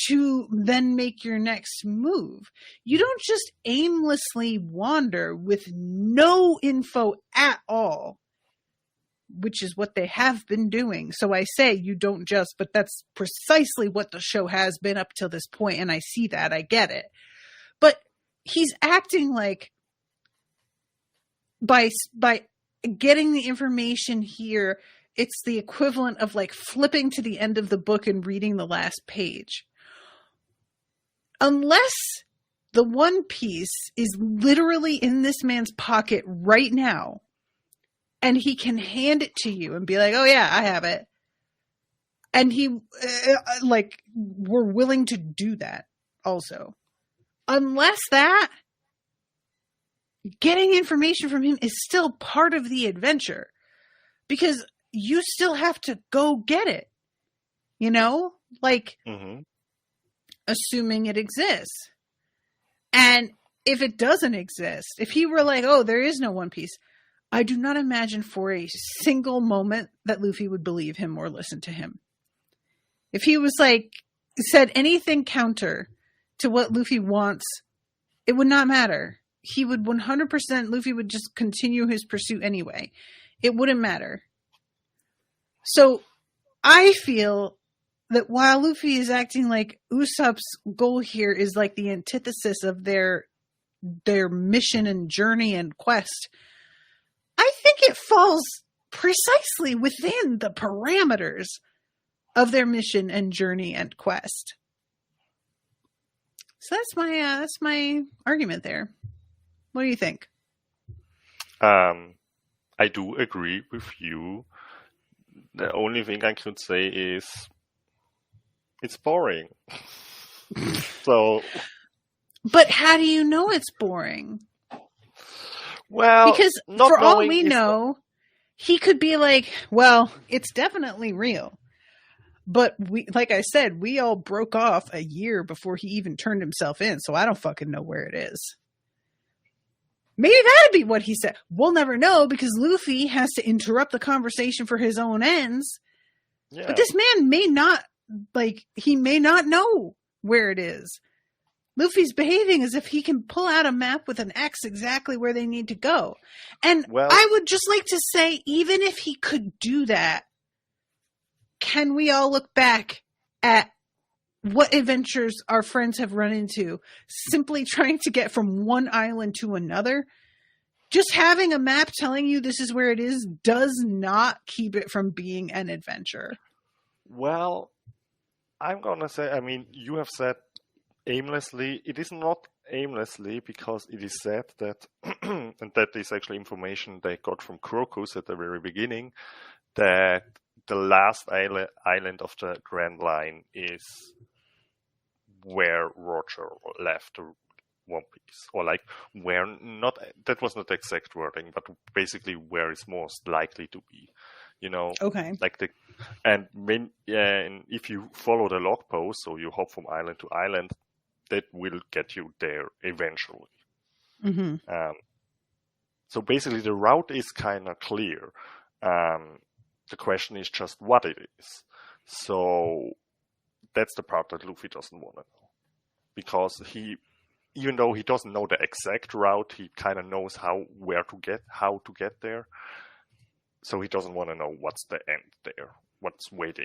to then make your next move. You don't just aimlessly wander with no info at all, which is what they have been doing. So I say you don't just, but that's precisely what the show has been up till this point, and I see that, I get it. But he's acting like by getting the information here, it's the equivalent of like flipping to the end of the book and reading the last page. Unless the One Piece is literally in this man's pocket right now, and he can hand it to you and be like, oh yeah, I have it. And he, we're willing to do that also. Unless that, getting information from him is still part of the adventure. Because you still have to go get it. You know? Like, assuming it exists. And if it doesn't exist, if he were like, oh, there is no One Piece, I do not imagine for a single moment that Luffy would believe him or listen to him. If he was like, said anything counter to what Luffy wants, it would not matter. He would 100%, Luffy would just continue his pursuit anyway. It wouldn't matter. So I feel that while Luffy is acting like Usopp's goal here is like the antithesis of their mission and journey and quest, I think it falls precisely within the parameters of their mission and journey and quest. So that's my argument there. What do you think? I do agree with you. The only thing I could say is it's boring. So, but how do you know it's boring? Well, because for all we know, he could be like, well, it's definitely real. But like I said, we all broke off a year before he even turned himself in, so I don't fucking know where it is. Maybe that'd be what he said. We'll never know because Luffy has to interrupt the conversation for his own ends. Yeah. But this man may not know where it is. Luffy's behaving as if he can pull out a map with an X exactly where they need to go. And I would just like to say, even if he could do that, can we all look back at what adventures our friends have run into simply trying to get from one island to another? Just having a map telling you this is where it is does not keep it from being an adventure. Well, I'm going to say, I mean, you have said aimlessly. It is not aimlessly because it is said that, and that is actually information they got from Krokus at the very beginning, that the last island of the Grand Line is where Roger left One Piece, or like where not. That was not the exact wording, but basically where it's most likely to be. You know, okay. Like and if you follow the log post, so you hop from island to island, that will get you there eventually. Mm-hmm. So basically, the route is kind of clear. The question is just what it is. So that's the part that Luffy doesn't want to know. Because even though he doesn't know the exact route, he kind of knows how to get there. So he doesn't want to know what's the end there, what's waiting.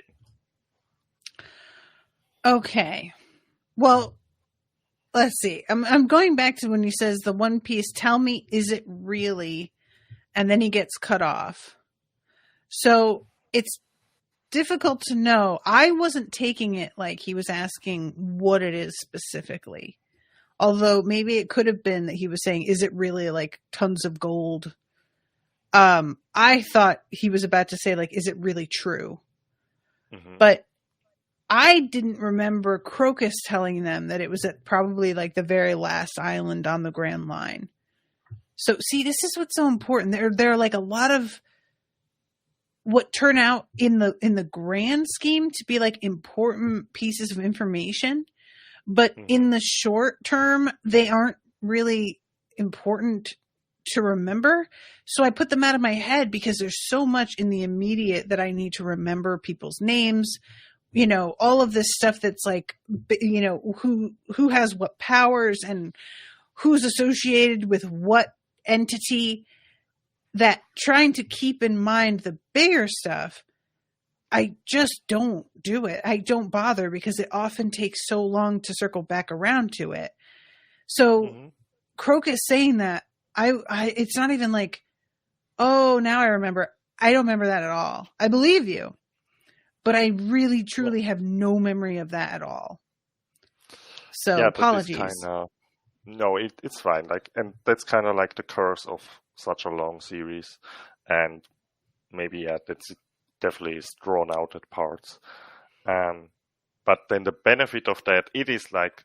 Okay. Well, let's see. I'm going back to when he says the One Piece, tell me, is it really? And then he gets cut off. So it's difficult to know. I wasn't taking it like he was asking what it is specifically. Although maybe it could have been that he was saying, is it really like tons of gold? I thought he was about to say like, is it really true? Mm-hmm. But I didn't remember Krokus telling them that it was at probably like the very last island on the Grand Line. So see, this is what's so important. There are like a lot of what turn out in the grand scheme to be like important pieces of information, but in the short term, they aren't really important to remember. So I put them out of my head because there's so much in the immediate that I need to remember people's names, you know, all of this stuff that's like, you know, who has what powers and who's associated with what entity. That trying to keep in mind the bigger stuff, I just don't do it. I don't bother because it often takes so long to circle back around to it. So Krokus saying that, it's not even like, oh, now I remember. I don't remember that at all. I believe you, but I really, truly have no memory of that at all. So apologies. No, it's fine. Like, and that's kind of like the curse of such a long series, and maybe that's definitely is drawn out at parts. But then the benefit of that, it is like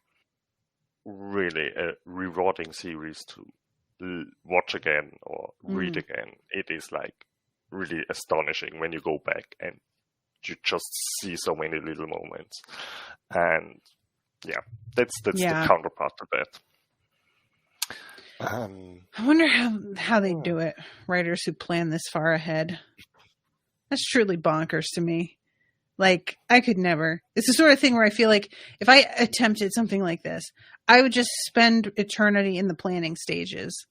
really a rewarding series to watch again or read again. It is like really astonishing when you go back and you just see so many little moments. And yeah, that's the counterpart to that. I wonder how they do it. Writers who plan this far ahead. That's truly bonkers to me. Like, I could never. It's the sort of thing where I feel like if I attempted something like this, I would just spend eternity in the planning stages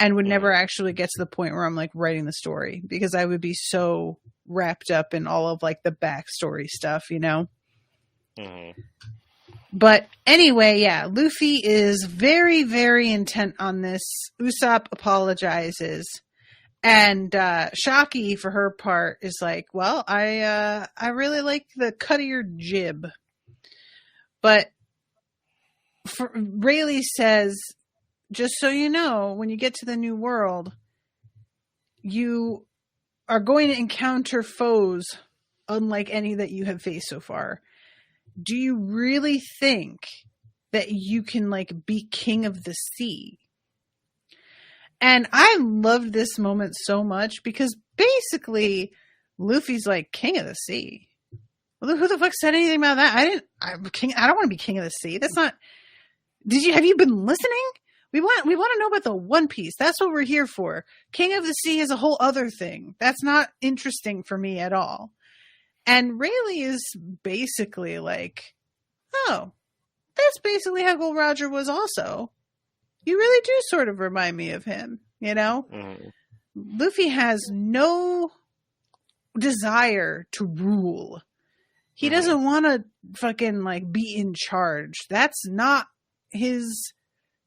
and would never actually get to the point where I'm like writing the story because I would be so wrapped up in all of like the backstory stuff, you know? Mm-hmm. But anyway, yeah, Luffy is very, very intent on this. Usopp apologizes. And Shaki, for her part, is like, well, I really like the cut of your jib. But Rayleigh says, just so you know, when you get to the new world, you are going to encounter foes unlike any that you have faced so far. Do you really think that you can be king of the sea? And I loved this moment so much because basically Luffy's like, king of the sea. Well, who the fuck said anything about that? I don't want to be king of the sea. That's not. Have you been listening? We want to know about the One Piece. That's what we're here for. King of the Sea is a whole other thing. That's not interesting for me at all. And Rayleigh is basically like, oh, that's basically how Gold Roger was also. You really do sort of remind me of him, you know? Mm. Luffy has no desire to rule. He doesn't want to fucking be in charge. That's not his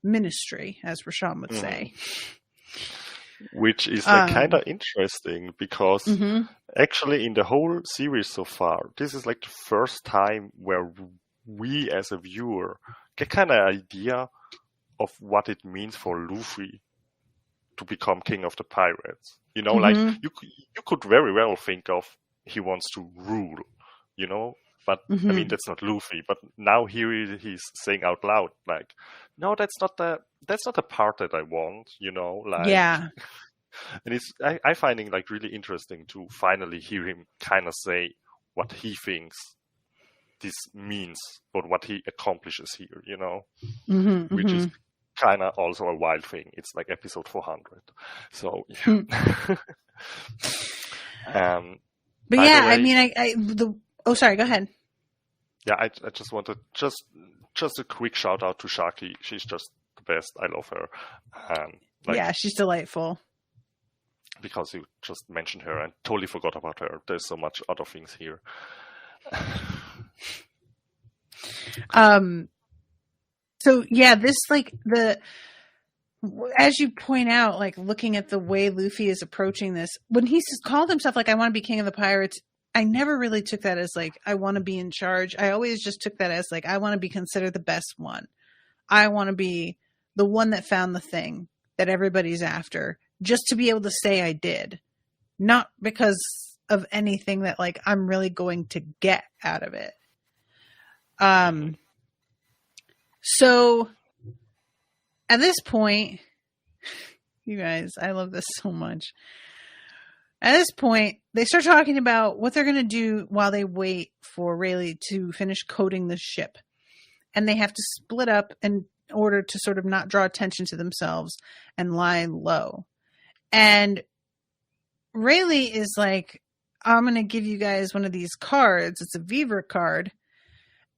ministry, as Rashawn would say. Which is kind of interesting because actually in the whole series so far, this is the first time where we as a viewer get kind of idea of what it means for Luffy to become king of the pirates. You know, you could very well think of he wants to rule, you know, but I mean, that's not Luffy. But now here he's saying out loud, no, that's not the part that I want, you know, yeah. And I find it really interesting to finally hear him kind of say what he thinks this means, but what he accomplishes here, you know, which is kind of also a wild thing. It's episode 400. So, yeah. But yeah, way, I mean, sorry, go ahead. Yeah, I just wanted just a quick shout out to Shaki. She's just the best. I love her. Yeah, she's delightful. Because you just mentioned her and totally forgot about her. There's so much other things here. So yeah, this as you point out, looking at the way Luffy is approaching this, when he called himself I want to be king of the pirates, I never really took that as I want to be in charge. I always just took that as I want to be considered the best one. I want to be the one that found the thing that everybody's after, just to be able to say I did, not because of anything that I'm really going to get out of it. So at this point, you guys, I love this so much. At this point, they start talking about what they're going to do while they wait for Rayleigh to finish coating the ship. And they have to split up in order to sort of not draw attention to themselves and lie low. And Rayleigh is like, I'm going to give you guys one of these cards. It's a Viver card.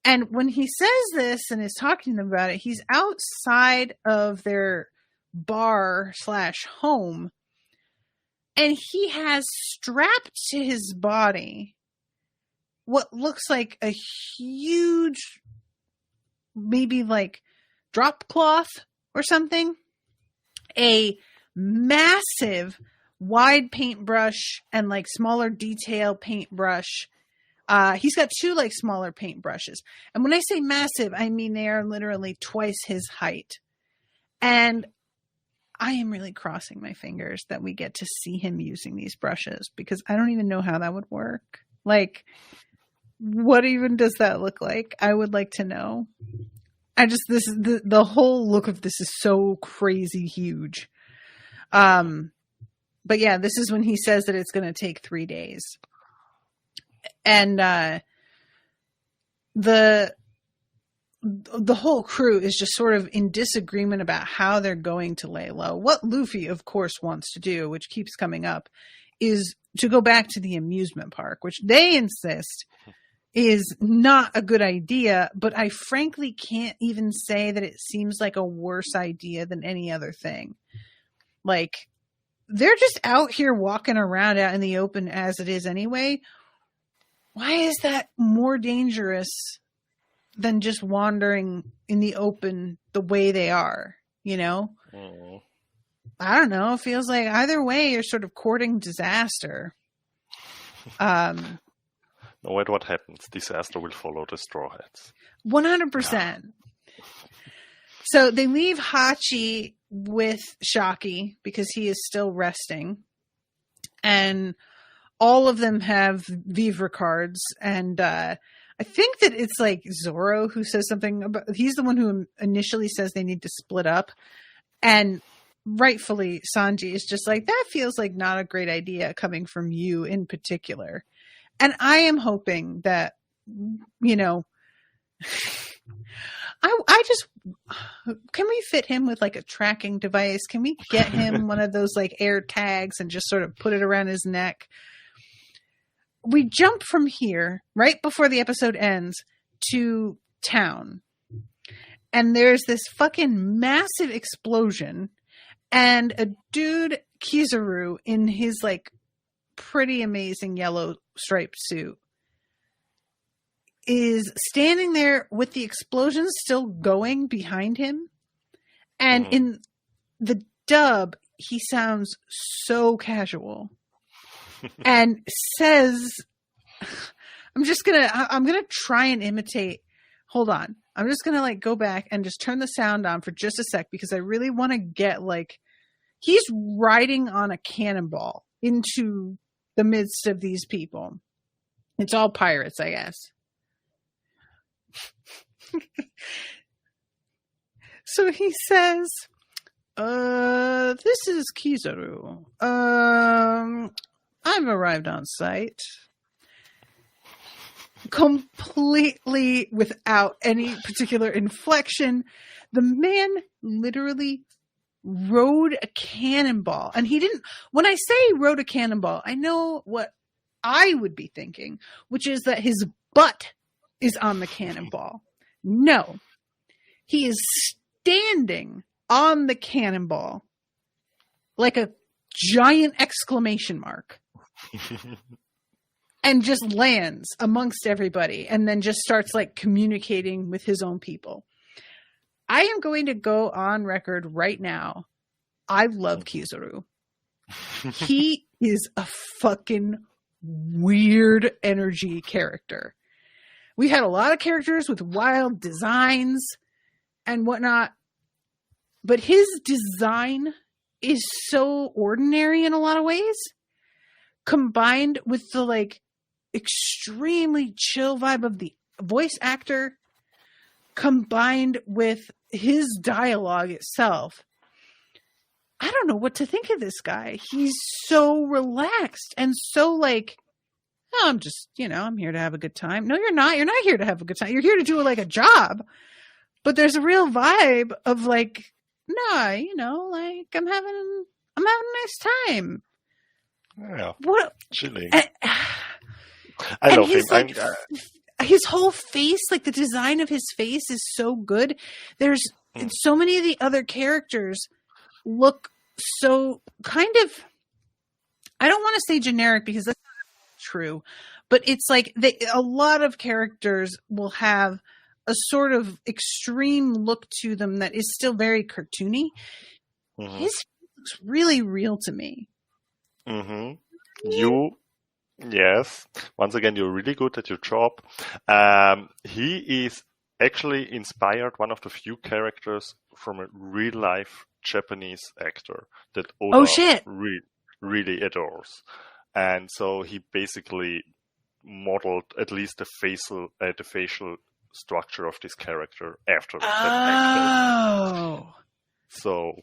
And when he says this and is talking to them about it, he's outside of their bar/home. And he has strapped to his body what looks like a huge, maybe drop cloth or something. A massive wide paintbrush and smaller detail paintbrush. He's got two smaller paintbrushes. And when I say massive, I mean they are literally twice his height. And I am really crossing my fingers that we get to see him using these brushes, because I don't even know how that would work. What even does that look like? I would like to know. The whole look of this is so crazy huge. But yeah, this is when he says that it's going to take 3 days. And the whole crew is just sort of in disagreement about how they're going to lay low. What Luffy, of course, wants to do, which keeps coming up, is to go back to the amusement park, which they insist is not a good idea. But I frankly can't even say that it seems like a worse idea than any other thing. They're just out here walking around out in the open as it is anyway. Why is that more dangerous than just wandering in the open the way they are, you know? I don't know. It feels like either way, you're sort of courting disaster. No matter what happens, disaster will follow the Straw Hats. 100%. So they leave Hachi with Shaki because he is still resting. And all of them have Vivre cards. And I think that it's like Zoro who says something about, he's the one who initially says they need to split up. And rightfully, Sanji is just like, that feels like not a great idea coming from you in particular. And I am hoping that, you know, I just, can we fit him with like a tracking device? Can we get him one of those like air tags and just sort of put it around his neck? We jump from here right before the episode ends to town. And there's this fucking massive explosion and a dude, Kizaru, in his like pretty amazing yellow striped suit is standing there with the explosion still going behind him. And in the dub, he sounds so casual and says, I'm going to try and imitate. Hold on. I'm just going to like go back and just turn the sound on for just a sec because I really want to get like, he's riding on a cannonball into the midst of these people. It's all pirates, I guess. So he says, this is Kizaru. I've arrived on site. Completely without any particular inflection. The man literally rode a cannonball. And he didn't, when I say rode a cannonball, I know what I would be thinking, which is that his butt is on the cannonball. No, he is standing on the cannonball like a giant exclamation mark and just lands amongst everybody and then just starts like communicating with his own people. I am going to go on record right now. I love Kizaru. He is a fucking weird energy character. We had a lot of characters with wild designs and whatnot, but his design is so ordinary in a lot of ways, combined with the like extremely chill vibe of the voice actor, combined with his dialogue itself. I don't know what to think of this guy. He's so relaxed and so like, oh, I'm just, I'm here to have a good time. No, you're not. You're not here to have a good time. You're here to do like a job. But there's a real vibe of like, nah, like I'm having a nice time. Yeah. What? Chilling. I love him. Like, his whole face, like the design of his face is so good. There's so many of the other characters look so kind of, I don't want to say generic because that's true, but it's like a lot of characters will have a sort of extreme look to them that is still very cartoony. His looks really real to me. Yes, once again, you're really good at your job. He is actually inspired one of the few characters from a real life Japanese actor that Oda really adores. And so he basically modeled at least the facial structure of this character after that actor. So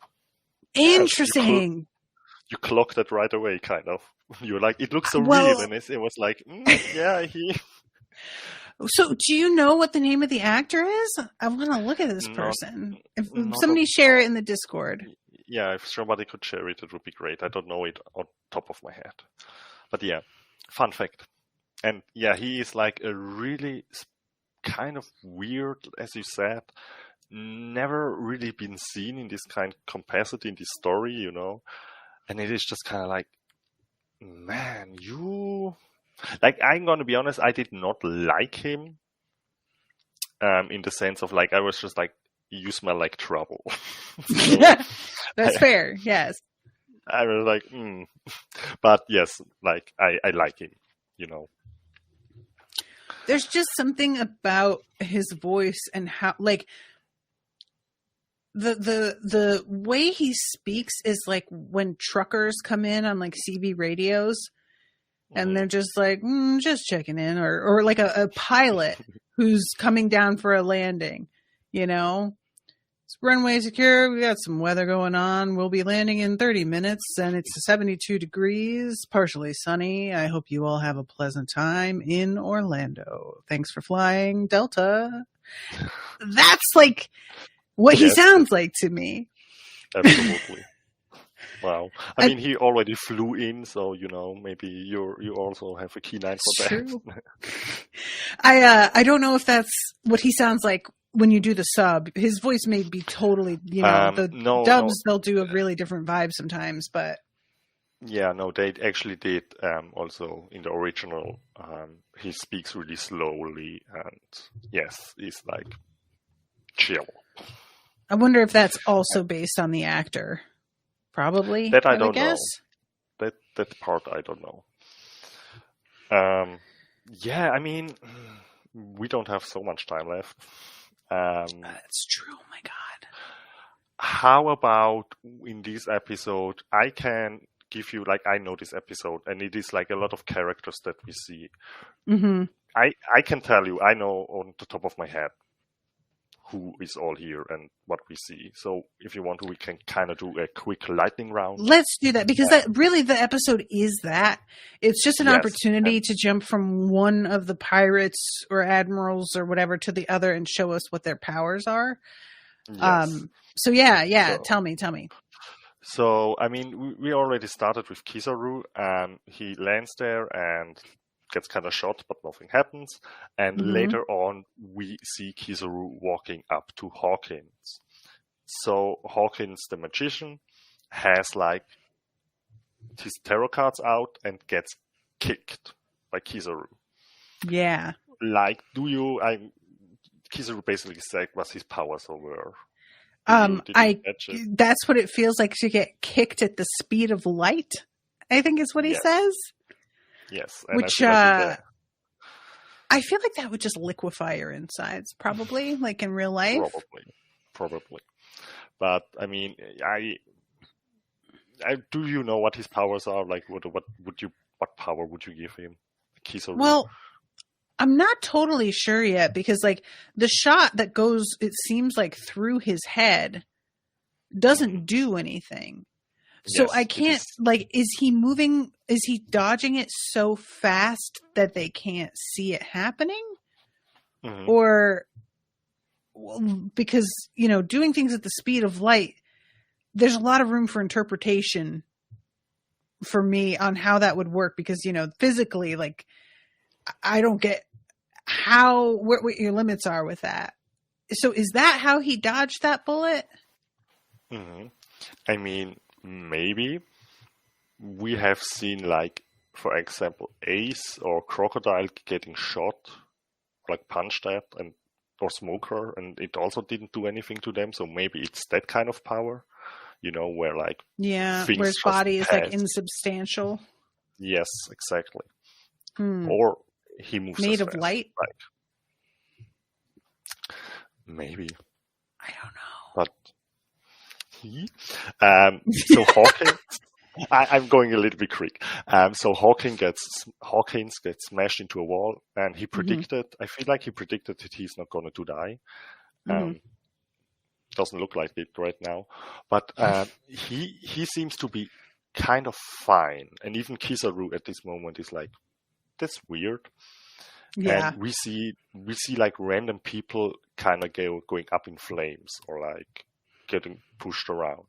interesting. You clocked that right away, kind of. You're like, it looks so real, and it was like, he. So, do you know what the name of the actor is? I want to look at this person. If somebody share it in the Discord. Yeah, if somebody could share it, it would be great. I don't know it on top of my head. But yeah, fun fact. And yeah, he is like a really kind of weird, as you said, never really been seen in this kind of capacity in this story, And it is just kind of like, man, like, I'm going to be honest, I did not like him in the sense of like, I was just like, you smell like trouble. That's fair. Yes. I was like, but yes, like I like him, There's just something about his voice and how, like, the way he speaks is like when truckers come in on like CB radios and they're just like, just checking in, or like a pilot who's coming down for a landing, It's runway secure. We got some weather going on. We'll be landing in 30 minutes and it's 72 degrees, partially sunny. I hope you all have a pleasant time in Orlando. Thanks for flying Delta. That's like what he sounds like to me. Absolutely. Wow. I mean, he already flew in, so, maybe you also have a keen eye for that. True. I don't know if that's what he sounds like when you do the sub. His voice may be totally, the dubs, they'll do a really different vibe sometimes, but. Yeah, no, they actually did also in the original. He speaks really slowly and yes, he's like chill. I wonder if that's also based on the actor. Probably. That I don't know. That part I don't know. Yeah, I mean, we don't have so much time left. That's true. Oh my God. How about in this episode, I can give you, like, I know this episode and it is like a lot of characters that we see. Mm-hmm. I can tell you, I know on the top of my head who is all here and what we see. So if you want to, we can kind of do a quick lightning round. Let's do that, because that really, the episode is that. It's just an opportunity to jump from one of the pirates or admirals or whatever to the other and show us what their powers are. Yes. So yeah. Tell me. So, I mean, we already started with Kizaru. He lands there and gets kind of shot, but nothing happens. And later on, we see Kizaru walking up to Hawkins. So Hawkins, the magician, has like his tarot cards out and gets kicked by Kizaru. Yeah. Like, Kizaru basically said what his powers were. That's what it feels like to get kicked at the speed of light, I think is what he says. Yes. Which, I feel like that would just liquefy your insides, probably, like in real life. Probably. But, I mean, do you know what his powers are? Like, what power would you give him? Kizaru? Well, I'm not totally sure yet, because, like, the shot that goes, it seems like through his head doesn't do anything. So I can't, like, is he dodging it so fast that they can't see it happening? Mm-hmm. Or, because, doing things at the speed of light, there's a lot of room for interpretation for me on how that would work, because, physically, like, I don't get what your limits are with that. So is that how he dodged that bullet? Mm-hmm. I mean, maybe. We have seen, like, for example, Ace or Crocodile getting shot, like punched at, or Smoker, and it also didn't do anything to them. So maybe it's that kind of power, where like where his body is like insubstantial. Yes, exactly. Or he moves made of fast, light. Right? Maybe. I don't know. But so Hawkins, I'm going a little bit quick. So Hawkins gets smashed into a wall, and he predicted. I feel like he predicted that he's not going to die. Doesn't look like it right now, but he seems to be kind of fine. And even Kizaru at this moment is like, that's weird. Yeah. And we see like random people kind of going up in flames or like getting pushed around.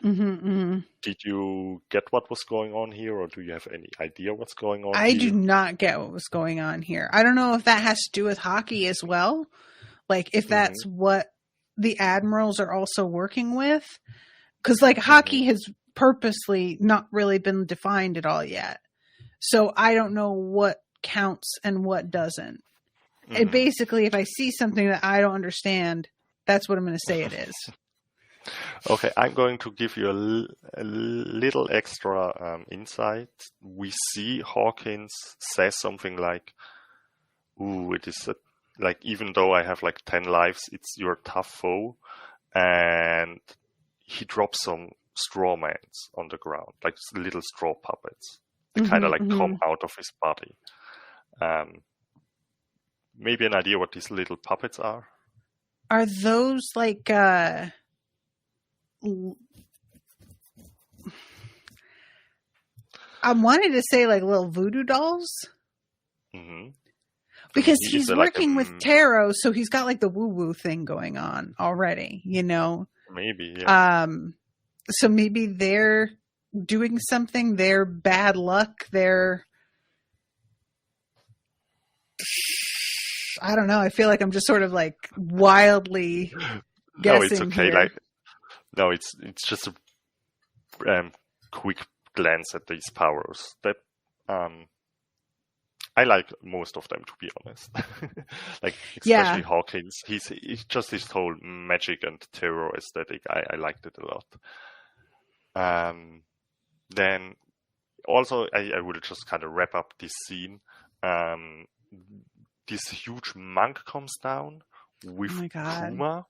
Did you get what was going on here, or do you have any idea what's going on? I do not get what was going on here. I don't know if that has to do with hockey as well. Like if that's what the admirals are also working with. Because like hockey has purposely not really been defined at all yet. So I don't know what counts and what doesn't. And basically, if I see something that I don't understand, That's what I'm going to say it is. Okay, I'm going to give you a little extra insight. We see Hawkins says something like, "Ooh, it is like even though I have like 10 lives, it's your tough foe," and he drops some straw mans on the ground, like little straw puppets. They kind of like come out of his body. Maybe an idea what these little puppets are? Are those like I wanted to say like little voodoo dolls. Mm-hmm. Because he's working with tarot, so he's got like the woo-woo thing going on already, you know? Maybe, yeah. So maybe they're doing something, they're bad luck, they're... I don't know, I feel like I'm just sort of like wildly guessing. No, it's okay. Here. It's just a quick glance at these powers that I like most of them, to be honest. Like especially Hawkins, he's just his whole magic and terror aesthetic. I liked it a lot. Then also I will just kind of wrap up this scene. This huge monk comes down with Kuma.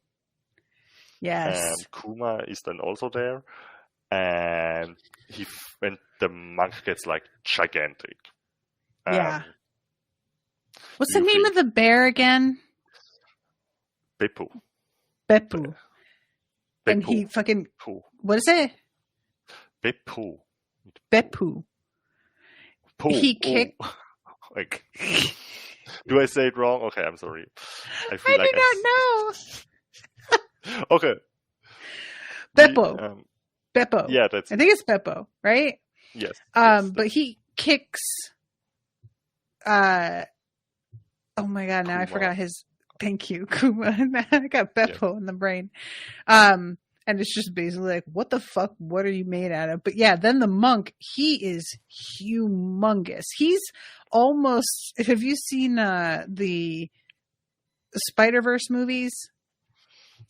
Yes. Kuma is then also there, and when the monk gets like gigantic. Yeah. What's the name of the bear again? Beppu. Beppu. And he fucking... What is it? Beppu. Beppu. He kicked... Like, do I say it wrong? Okay, I'm sorry. I do not know. Okay. Beppo. Beppo. Yeah, that's... I think it's Beppo, right? Yes. But he kicks... oh my god, now Kuma. I forgot his... Thank you, Kuma. I got Beppo in the brain. And it's just basically like, what the fuck? What are you made out of? But yeah, then the monk, he is humongous. He's almost... Have you seen the Spider-Verse movies?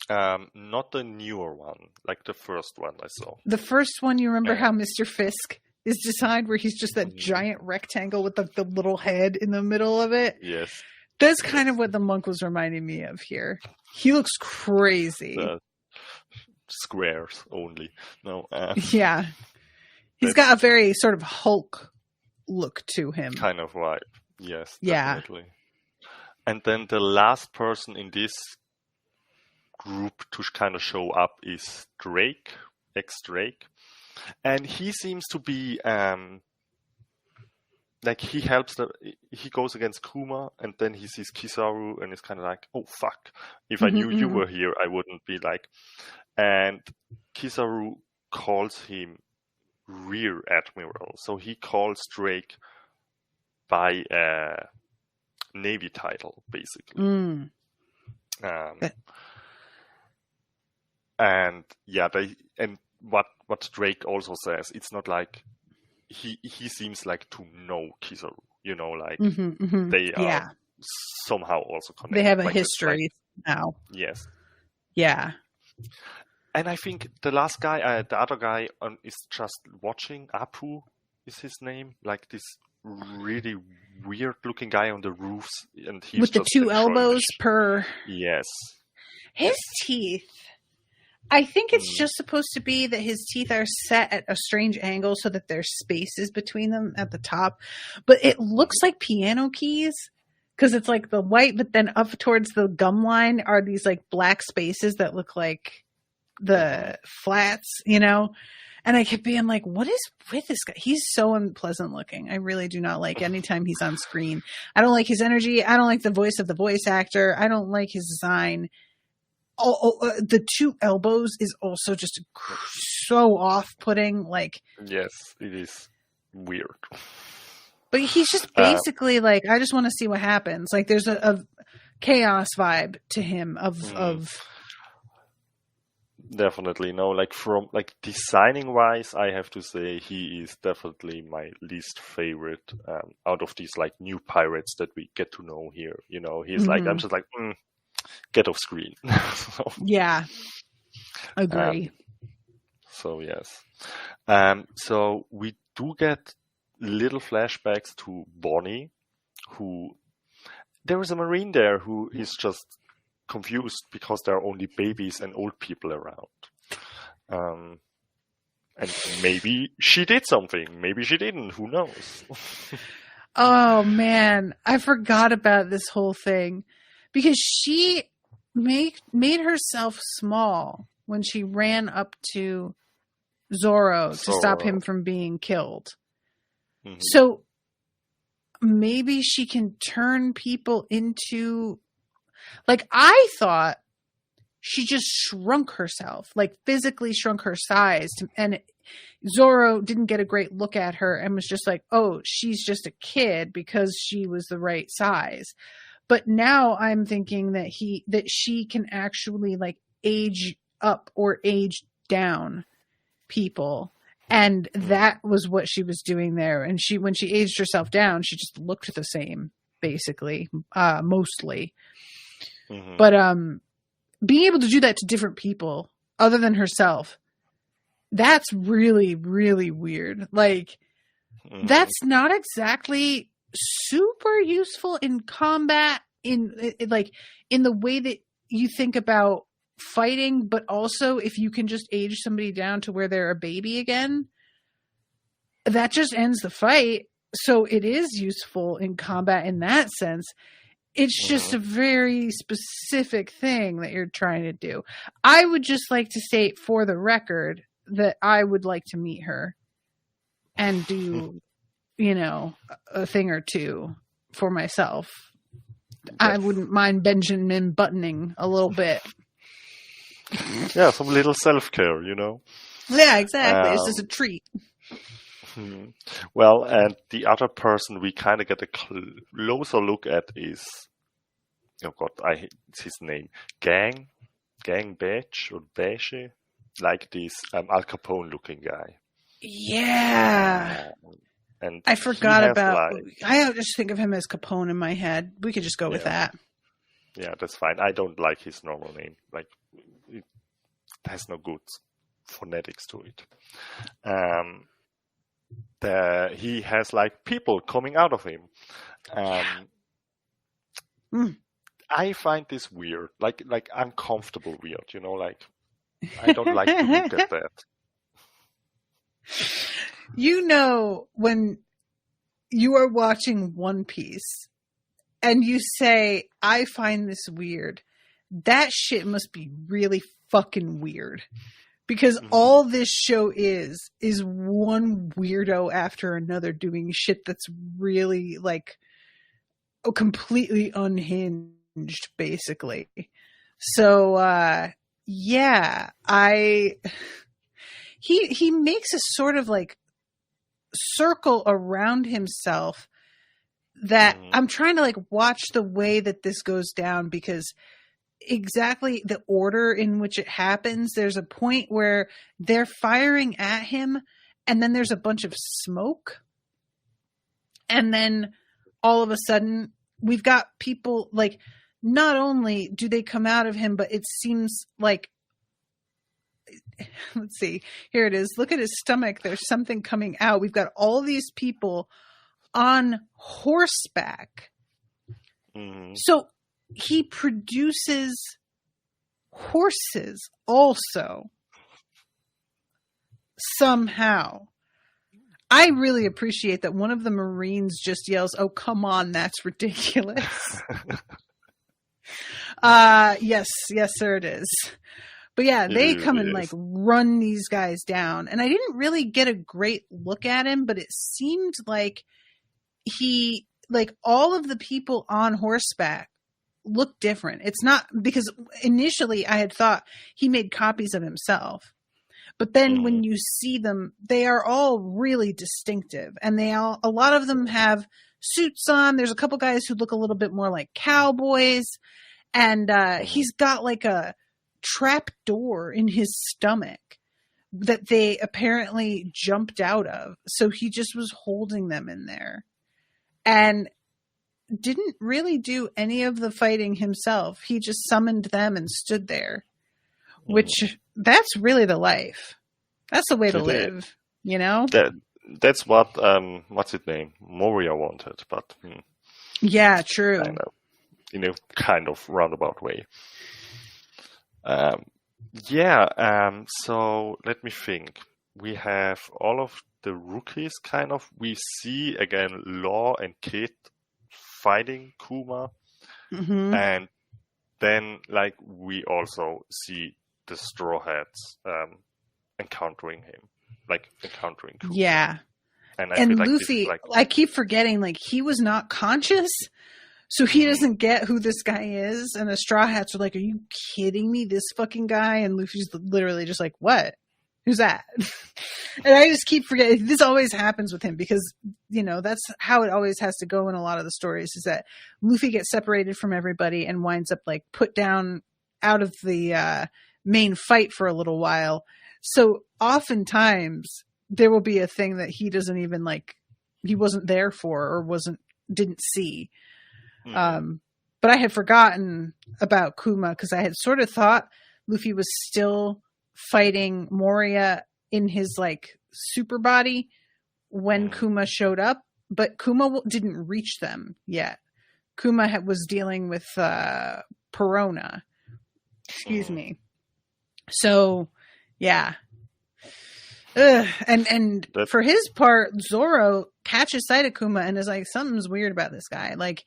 Not the newer one, like the first one I saw. The first one, you remember how Mr. Fisk is designed, where he's just that giant rectangle with the little head in the middle of it? Yes. That's kind of what the monk was reminding me of here. He looks crazy. Squares only. No. Yeah. He's got a very sort of Hulk look to him. Kind of vibe. Yes, Yeah. definitely. And then the last person in this group to kind of show up is Drake, ex-Drake. And he seems to be like he goes against Kuma, and then he sees Kizaru and is kind of like, oh fuck, if I knew you were here, I wouldn't be like. And Kizaru calls him Rear Admiral, so he calls Drake by a Navy title, basically. And yeah, what Drake also says, it's not like he seems like to know Kizaru, you know, like they are somehow also connected. They have a history now. Yes. Yeah. And I think the last guy, the other guy is just watching. Apu is his name, like this really weird looking guy on the roofs, and he's with the two elbows per. Yes. His teeth. I think it's just supposed to be that his teeth are set at a strange angle so that there's spaces between them at the top. But it looks like piano keys because it's like the white, but then up towards the gum line are these like black spaces that look like the flats, you know? And I kept being like, what is with this guy? He's so unpleasant looking. I really do not like anytime he's on screen. I don't like his energy. I don't like the voice of the voice actor. I don't like his design. The two elbows is also just so off-putting. Like, yes, it is weird. But he's just basically like, I just want to see what happens. Like, there's a chaos vibe to him of. Definitely no. Like from like designing wise, I have to say he is definitely my least favorite out of these like new pirates that we get to know here. You know, he's like, I'm just like. get off screen. Yeah. Agree. So yes. So we do get little flashbacks to Bonnie, who there is a Marine there who is just confused because there are only babies and old people around. And maybe she did something. Maybe she didn't. Who knows? Oh, man. I forgot about this whole thing. Because she made herself small when she ran up to Zorro to stop him from being killed. Mm-hmm. So maybe she can turn people into... Like, I thought she just shrunk herself, like physically shrunk her size. And Zorro didn't get a great look at her and was just like, oh, she's just a kid because she was the right size. But now I'm thinking that she can actually like age up or age down people. And that was what she was doing there. And when she aged herself down, she just looked the same, basically, mostly. Mm-hmm. But being able to do that to different people other than herself, that's really, really weird. Like, that's not exactly super useful in combat in the way that you think about fighting, but also if you can just age somebody down to where they're a baby again, that just ends the fight. So it is useful in combat in that sense. It's just a very specific thing that you're trying to do. I would just like to state for the record that I would like to meet her and do, a thing or two for myself. Yes. I wouldn't mind Benjamin buttoning a little bit. Yeah, some little self-care, Yeah, exactly. It's just a treat. Well, and the other person we kind of get a closer look at is, oh God, it's his name, Gang Beige or Beige, like this Al Capone looking guy. Yeah. And I forgot about, I just think of him as Capone in my head. We could just go with that. Yeah, that's fine. I don't like his normal name. Like, it has no good phonetics to it. He has like people coming out of him. I find this weird, like uncomfortable weird, like I don't like to look at that. When you are watching One Piece and you say, I find this weird, that shit must be really fucking weird. Because all this show is one weirdo after another doing shit that's really like completely unhinged, basically. So he makes a sort of like circle around himself that I'm trying to like watch the way that this goes down, because exactly the order in which it happens, there's a point where they're firing at him and then there's a bunch of smoke, and then all of a sudden we've got people like, not only do they come out of him, but it seems like, let's see, here it is, look at his stomach, there's something coming out. We've got all these people on horseback. So he produces horses also somehow. I really appreciate that one of the Marines just yells, "Oh, come on, that's ridiculous." Yes, sir, it is. But yeah, they come and like run these guys down. And I didn't really get a great look at him, but it seemed like all of the people on horseback look different. It's not, because initially I had thought he made copies of himself, but then when you see them, they are all really distinctive, and a lot of them have suits on. There's a couple guys who look a little bit more like cowboys, and he's got like a trap door in his stomach that they apparently jumped out of. So he just was holding them in there. And didn't really do any of the fighting himself. He just summoned them and stood there, which that's really the life. That's the way to live, you know? That's what, what's his name? Moria wanted, but... Yeah, true. I know, in a kind of roundabout way. So let me think. We have all of the rookies, kind of. We see, again, Law and Kit fighting Kuma. Mm-hmm. And then, like, we also see the Straw Hats encountering him. Like, encountering Kuma. Yeah. And feel like Luffy, I keep forgetting, like, he was not conscious, so he doesn't get who this guy is. And the Straw Hats are like, are you kidding me? This fucking guy? And Luffy's literally just like, what? Who's that? And I just keep forgetting. This always happens with him because, you know, that's how it always has to go in a lot of the stories, is that Luffy gets separated from everybody and winds up, like, put down out of the main fight for a little while. So oftentimes there will be a thing that he doesn't even, like, he wasn't there for or didn't see. But I had forgotten about Kuma because I had sort of thought Luffy was still fighting Moria in his, like, super body when Kuma showed up, but Kuma didn't reach them yet. Kuma was dealing with Perona. Excuse me. So, yeah. And for his part, Zoro catches sight of Kuma and is like, something's weird about this guy. Like,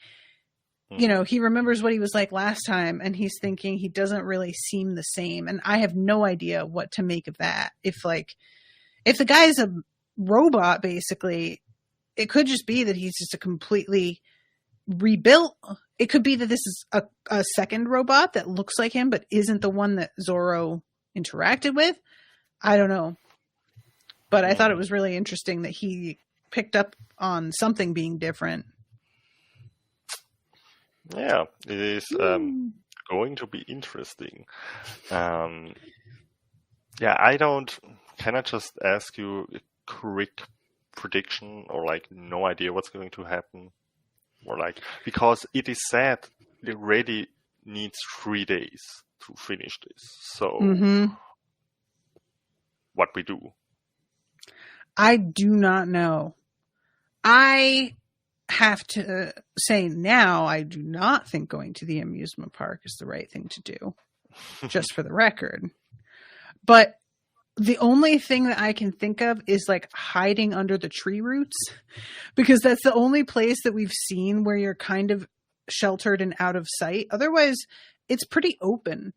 you know, he remembers what he was like last time, and he's thinking he doesn't really seem the same. And I have no idea what to make of that. If the guy is a robot, basically, it could just be that he's just a completely rebuilt. It could be that this is a second robot that looks like him, but isn't the one that Zoro interacted with. I don't know. But I thought it was really interesting that he picked up on something being different. Yeah, it is going to be interesting. Can I just ask you a quick prediction, or like no idea what's going to happen? Or like, because it is said it already needs 3 days to finish this. So what we do? I do not know. I have to say now, I do not think going to the amusement park is the right thing to do, just for the record. But the only thing that I can think of is, like, hiding under the tree roots, because that's the only place that we've seen where you're kind of sheltered and out of sight. Otherwise, it's pretty open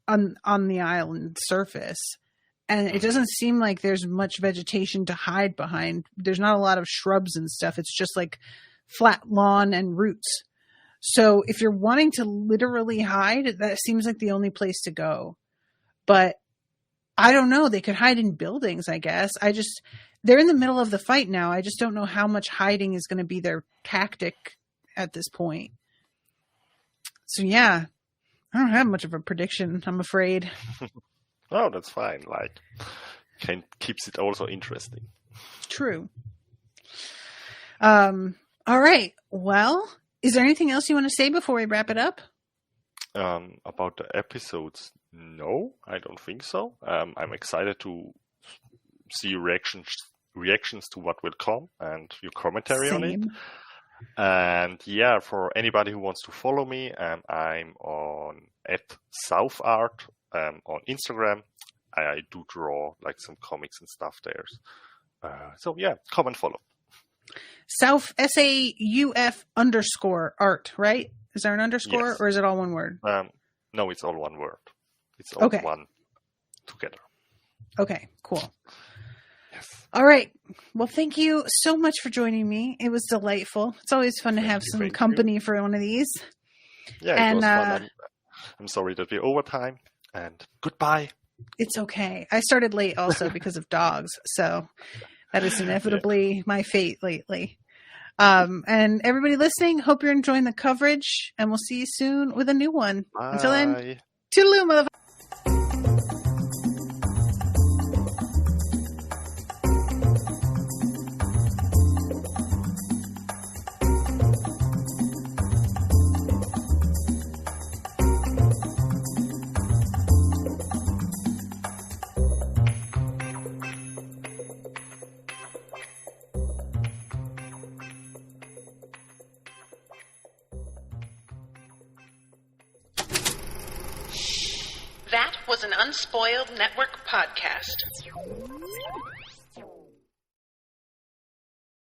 on the island surface. And it doesn't seem like there's much vegetation to hide behind. There's not a lot of shrubs and stuff. It's just like flat lawn and roots. So if you're wanting to literally hide, that seems like the only place to go. But I don't know. They could hide in buildings, I guess. They're in the middle of the fight now. I just don't know how much hiding is going to be their tactic at this point. So yeah, I don't have much of a prediction, I'm afraid. Oh, that's fine. Like, keeps it also interesting. True. All right. Well, is there anything else you want to say before we wrap it up? About the episodes, no, I don't think so. I'm excited to see reactions to what will come and your commentary on it. And yeah, for anybody who wants to follow me, I'm on @SouthArt. On Instagram. I do draw like some comics and stuff there. So yeah, come and follow. South SAUF_art, right? Is there an underscore, yes. Or is it all one word? No, it's all one word. It's all one together. Okay, cool. Yes. All right. Well, thank you so much for joining me. It was delightful. It's always fun to have some company for one of these. Yeah, it was fun. I'm sorry that we're over time. And goodbye. It's okay. I started late also because of dogs. So that is inevitably my fate lately. And everybody listening, hope you're enjoying the coverage. And we'll see you soon with a new one. Bye. Until then, toodaloo, motherfucker. was an Unspoiled Network podcast.